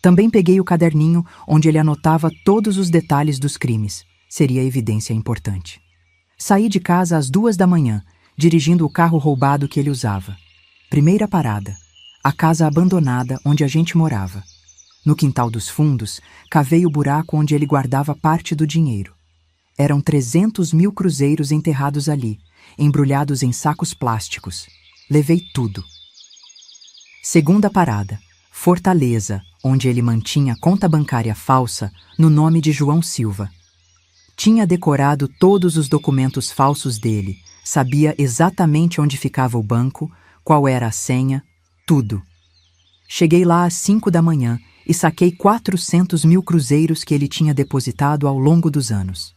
Também peguei o caderninho onde ele anotava todos os detalhes dos crimes. Seria evidência importante. Saí de casa às 2 da manhã, dirigindo o carro roubado que ele usava. Primeira parada, a casa abandonada onde a gente morava. No quintal dos fundos, cavei o buraco onde ele guardava parte do dinheiro. Eram 300 mil cruzeiros enterrados ali, embrulhados em sacos plásticos. Levei tudo. Segunda parada, Fortaleza, onde ele mantinha conta bancária falsa no nome de João Silva. Tinha decorado todos os documentos falsos dele, sabia exatamente onde ficava o banco, qual era a senha, tudo. Cheguei lá às 5 da manhã e saquei 400 mil cruzeiros que ele tinha depositado ao longo dos anos.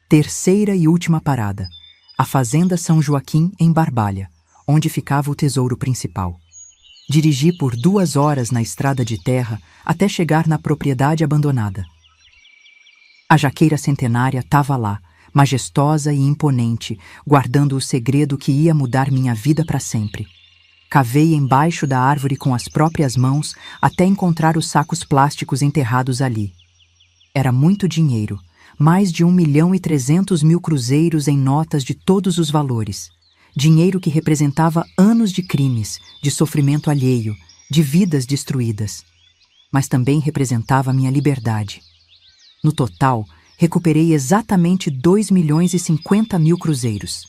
Terceira e última parada, a Fazenda São Joaquim, em Barbalha, onde ficava o tesouro principal. Dirigi por 2 horas na estrada de terra até chegar na propriedade abandonada. A jaqueira centenária estava lá, majestosa e imponente, guardando o segredo que ia mudar minha vida para sempre. Cavei embaixo da árvore com as próprias mãos até encontrar os sacos plásticos enterrados ali. Era muito dinheiro, mais de 1.300.000 cruzeiros em notas de todos os valores. Dinheiro que representava anos de crimes, de sofrimento alheio, de vidas destruídas. Mas também representava minha liberdade. No total, recuperei exatamente 2.050.000 cruzeiros.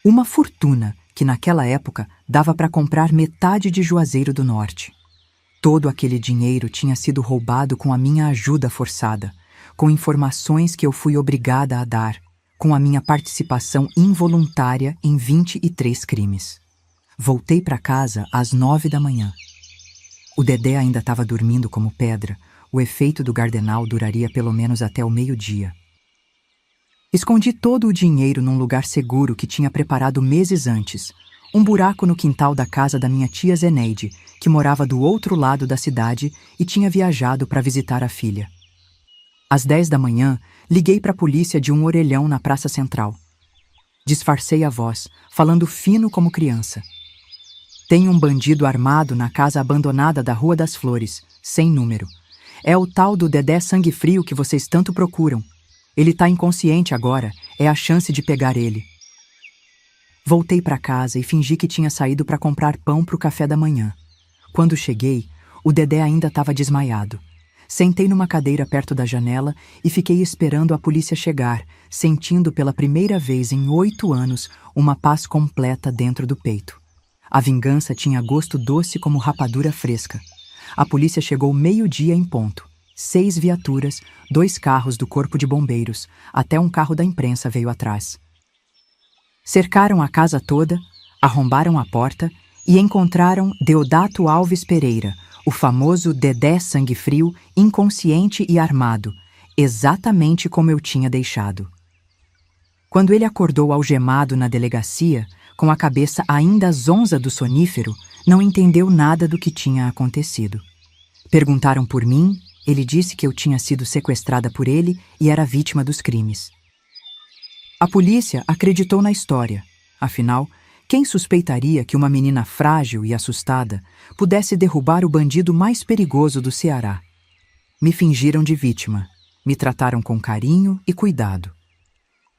Uma fortuna que naquela época dava para comprar metade de Juazeiro do Norte. Todo aquele dinheiro tinha sido roubado com a minha ajuda forçada, com informações que eu fui obrigada a dar, com a minha participação involuntária em 23 crimes. Voltei para casa às 9 da manhã. O Dedé ainda estava dormindo como pedra. O efeito do Gardenal duraria pelo menos até o meio-dia. Escondi todo o dinheiro num lugar seguro que tinha preparado meses antes, um buraco no quintal da casa da minha tia Zeneide, que morava do outro lado da cidade e tinha viajado para visitar a filha. Às 10 da manhã, liguei para a polícia de um orelhão na Praça Central. Disfarcei a voz, falando fino como criança. Tem um bandido armado na casa abandonada da Rua das Flores, sem número. É o tal do Dedé Sangue Frio que vocês tanto procuram. Ele tá inconsciente agora, é a chance de pegar ele. Voltei para casa e fingi que tinha saído para comprar pão para o café da manhã. Quando cheguei, O Dedé ainda estava desmaiado. Sentei numa cadeira perto da janela e fiquei esperando a polícia chegar, sentindo pela primeira vez em 8 anos uma paz completa dentro do peito. A vingança tinha gosto doce como rapadura fresca. A polícia chegou 12:00 em ponto. 6 viaturas, 2 carros do Corpo de Bombeiros, até um carro da imprensa veio atrás. Cercaram a casa toda, arrombaram a porta e encontraram Deodato Alves Pereira, o famoso Dedé Sangue Frio, inconsciente e armado, exatamente como eu tinha deixado. Quando ele acordou algemado na delegacia, com a cabeça ainda zonza do sonífero, não entendeu nada do que tinha acontecido. Perguntaram por mim, ele disse que eu tinha sido sequestrada por ele e era vítima dos crimes. A polícia acreditou na história. Afinal, quem suspeitaria que uma menina frágil e assustada pudesse derrubar o bandido mais perigoso do Ceará? Me fingiram de vítima. Me trataram com carinho e cuidado.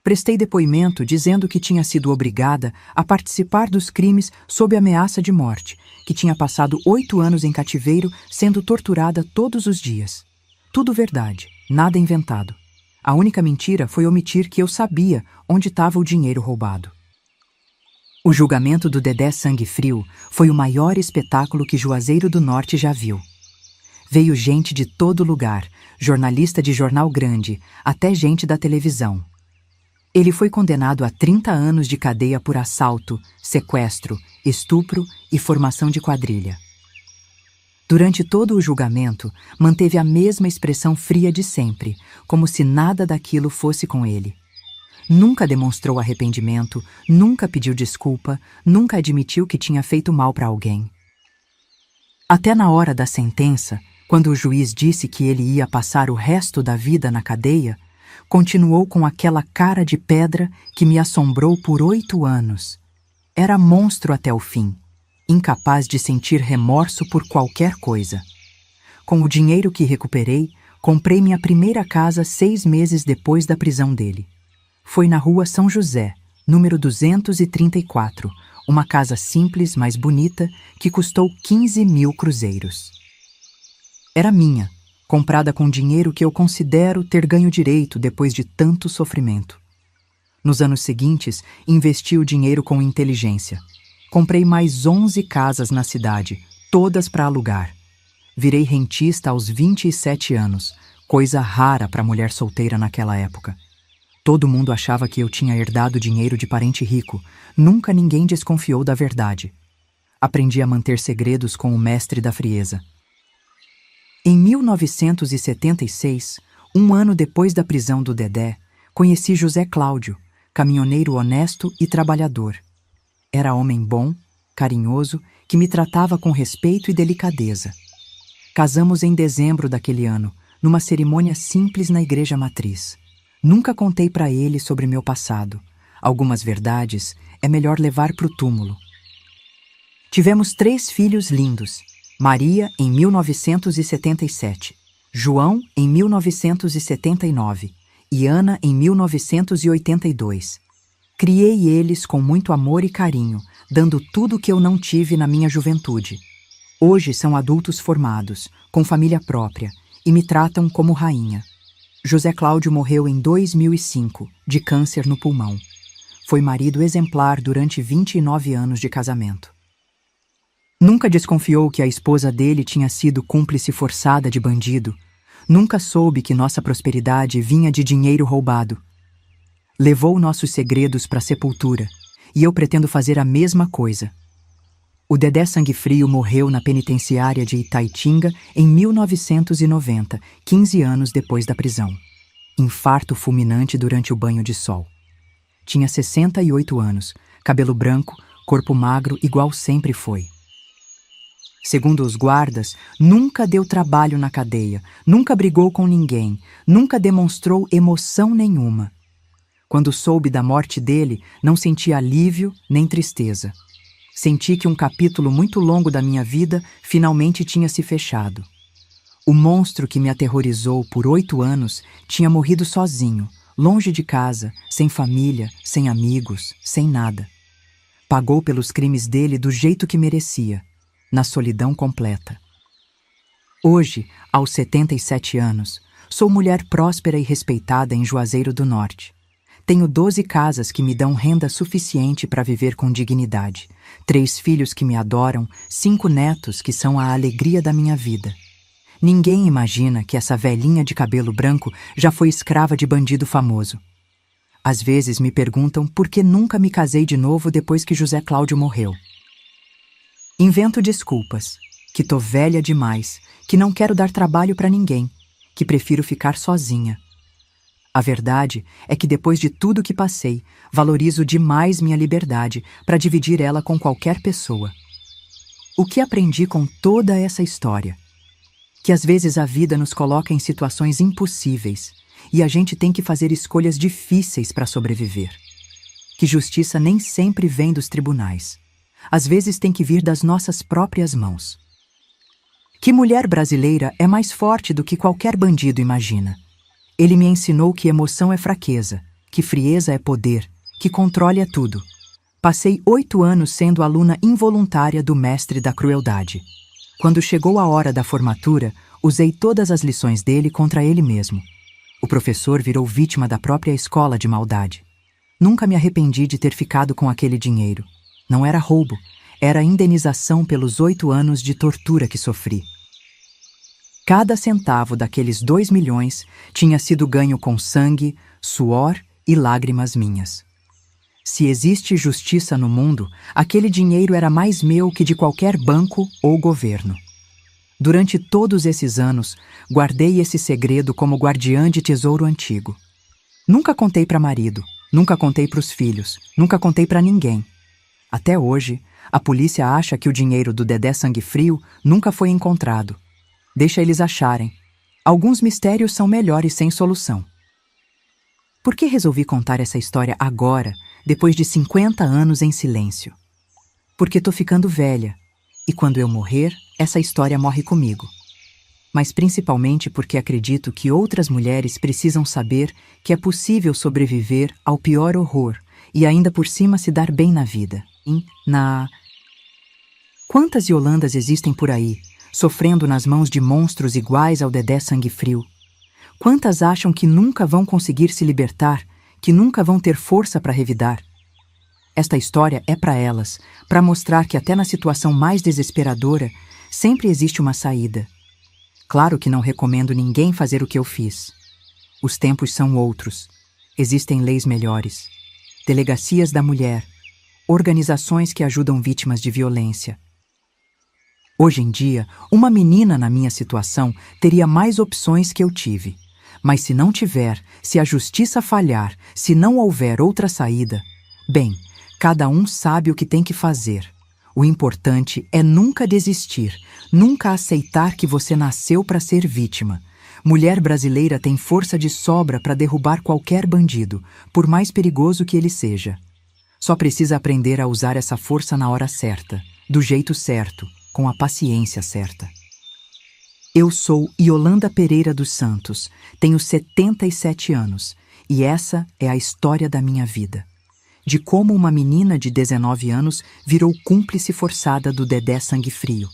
Prestei depoimento dizendo que tinha sido obrigada a participar dos crimes sob ameaça de morte, que tinha passado 8 anos em cativeiro sendo torturada todos os dias. Tudo verdade, nada inventado. A única mentira foi omitir que eu sabia onde estava o dinheiro roubado. O julgamento do Dedé Sangue Frio foi o maior espetáculo que Juazeiro do Norte já viu. Veio gente de todo lugar, jornalista de jornal grande, até gente da televisão. Ele foi condenado a 30 anos de cadeia por assalto, sequestro, estupro e formação de quadrilha. Durante todo o julgamento, manteve a mesma expressão fria de sempre, como se nada daquilo fosse com ele. Nunca demonstrou arrependimento, nunca pediu desculpa, nunca admitiu que tinha feito mal para alguém. Até na hora da sentença, quando o juiz disse que ele ia passar o resto da vida na cadeia, continuou com aquela cara de pedra que me assombrou por 8 anos. Era monstro até o fim, incapaz de sentir remorso por qualquer coisa. Com o dinheiro que recuperei, comprei minha primeira casa 6 meses depois da prisão dele. Foi na rua São José, número 234, uma casa simples, mas bonita, que custou 15.000 cruzeiros. Era minha, comprada com dinheiro que eu considero ter ganho direito depois de tanto sofrimento. Nos anos seguintes, investi o dinheiro com inteligência. Comprei mais 11 casas na cidade, todas para alugar. Virei rentista aos 27 anos, coisa rara para mulher solteira naquela época. Todo mundo achava que eu tinha herdado dinheiro de parente rico. Nunca ninguém desconfiou da verdade. Aprendi a manter segredos com o mestre da frieza. Em 1976, um ano depois da prisão do Dedé, conheci José Cláudio, caminhoneiro honesto e trabalhador. Era homem bom, carinhoso, que me tratava com respeito e delicadeza. Casamos em dezembro daquele ano, numa cerimônia simples na igreja matriz. Nunca contei para ele sobre meu passado. Algumas verdades é melhor levar para o túmulo. Tivemos 3 filhos lindos. Maria, em 1977. João, em 1979. E Ana, em 1982. Criei eles com muito amor e carinho, dando tudo o que eu não tive na minha juventude. Hoje são adultos formados, com família própria, e me tratam como rainha. José Cláudio morreu em 2005, de câncer no pulmão. Foi marido exemplar durante 29 anos de casamento. Nunca desconfiou que a esposa dele tinha sido cúmplice forçada de bandido. Nunca soube que nossa prosperidade vinha de dinheiro roubado. Levou nossos segredos para a sepultura, e eu pretendo fazer a mesma coisa. O Dedé Sangue Frio morreu na penitenciária de Itaitinga em 1990, 15 anos depois da prisão. Infarto fulminante durante o banho de sol. Tinha 68 anos, cabelo branco, corpo magro igual sempre foi. Segundo os guardas, nunca deu trabalho na cadeia, nunca brigou com ninguém, nunca demonstrou emoção nenhuma. Quando soube da morte dele, não senti alívio nem tristeza. Senti que um capítulo muito longo da minha vida finalmente tinha se fechado. O monstro que me aterrorizou por 8 anos tinha morrido sozinho, longe de casa, sem família, sem amigos, sem nada. Pagou pelos crimes dele do jeito que merecia, na solidão completa. Hoje, aos 77 anos, sou mulher próspera e respeitada em Juazeiro do Norte. Tenho 12 casas que me dão renda suficiente para viver com dignidade, 3 filhos que me adoram, 5 netos que são a alegria da minha vida. Ninguém imagina que essa velhinha de cabelo branco já foi escrava de bandido famoso. Às vezes me perguntam por que nunca me casei de novo depois que José Cláudio morreu. Invento desculpas, que tô velha demais, que não quero dar trabalho para ninguém, que prefiro ficar sozinha. A verdade é que depois de tudo que passei, valorizo demais minha liberdade para dividir ela com qualquer pessoa. O que aprendi com toda essa história? Que às vezes a vida nos coloca em situações impossíveis e a gente tem que fazer escolhas difíceis para sobreviver. Que justiça nem sempre vem dos tribunais. Às vezes tem que vir das nossas próprias mãos. Que mulher brasileira é mais forte do que qualquer bandido imagina. Ele me ensinou que emoção é fraqueza, que frieza é poder, que controle é tudo. Passei 8 anos sendo aluna involuntária do mestre da crueldade. Quando chegou a hora da formatura, usei todas as lições dele contra ele mesmo. O professor virou vítima da própria escola de maldade. Nunca me arrependi de ter ficado com aquele dinheiro. Não era roubo, era indenização pelos 8 anos de tortura que sofri. Cada centavo daqueles 2 milhões tinha sido ganho com sangue, suor e lágrimas minhas. Se existe justiça no mundo, aquele dinheiro era mais meu que de qualquer banco ou governo. Durante todos esses anos, guardei esse segredo como guardiã de tesouro antigo. Nunca contei para marido, nunca contei para os filhos, nunca contei para ninguém. Até hoje, a polícia acha que o dinheiro do Dedé Sangue Frio nunca foi encontrado. Deixa eles acharem. Alguns mistérios são melhores sem solução. Por que resolvi contar essa história agora, depois de 50 anos em silêncio? Porque tô ficando velha, e quando eu morrer, essa história morre comigo. Mas principalmente porque acredito que outras mulheres precisam saber que é possível sobreviver ao pior horror e ainda por cima se dar bem na vida. Quantas Yolandas existem por aí, sofrendo nas mãos de monstros iguais ao Dedé Sangue Frio? Quantas acham que nunca vão conseguir se libertar, que nunca vão ter força para revidar? Esta história é para elas, para mostrar que até na situação mais desesperadora, sempre existe uma saída. Claro que não recomendo ninguém fazer o que eu fiz. Os tempos são outros. Existem leis melhores. Delegacias da mulher. Organizações que ajudam vítimas de violência. Hoje em dia, uma menina na minha situação teria mais opções que eu tive. Mas se não tiver, se a justiça falhar, se não houver outra saída, bem, cada um sabe o que tem que fazer. O importante é nunca desistir, nunca aceitar que você nasceu para ser vítima. Mulher brasileira tem força de sobra para derrubar qualquer bandido, por mais perigoso que ele seja. Só precisa aprender a usar essa força na hora certa, do jeito certo, com a paciência certa. Eu sou Yolanda Pereira dos Santos, tenho 77 anos e essa é a história da minha vida. De como uma menina de 19 anos virou cúmplice forçada do Dedé Sangue Frio.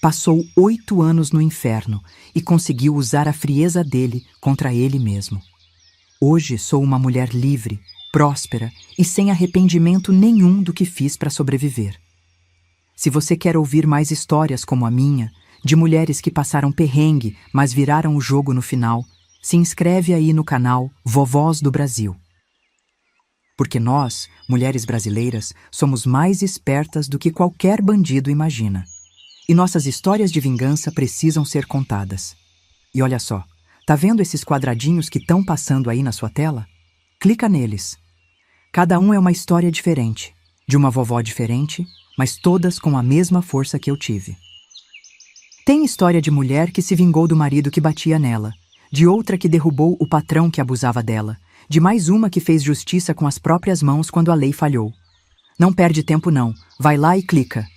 Passou 8 anos no inferno e conseguiu usar a frieza dele contra ele mesmo. Hoje sou uma mulher livre, próspera e sem arrependimento nenhum do que fiz para sobreviver. Se você quer ouvir mais histórias como a minha, de mulheres que passaram perrengue, mas viraram o jogo no final, se inscreve aí no canal Vovós do Brasil. Porque nós, mulheres brasileiras, somos mais espertas do que qualquer bandido imagina. E nossas histórias de vingança precisam ser contadas. E olha só, tá vendo esses quadradinhos que estão passando aí na sua tela? Clica neles. Cada um é uma história diferente, de uma vovó diferente, mas todas com a mesma força que eu tive. Tem história de mulher que se vingou do marido que batia nela, de outra que derrubou o patrão que abusava dela, de mais uma que fez justiça com as próprias mãos quando a lei falhou. Não perde tempo não, vai lá e clica.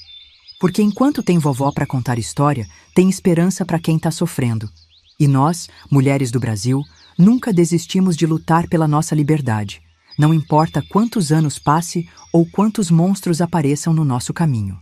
Porque enquanto tem vovó para contar história, tem esperança para quem está sofrendo. E nós, mulheres do Brasil, nunca desistimos de lutar pela nossa liberdade. Não importa quantos anos passe ou quantos monstros apareçam no nosso caminho.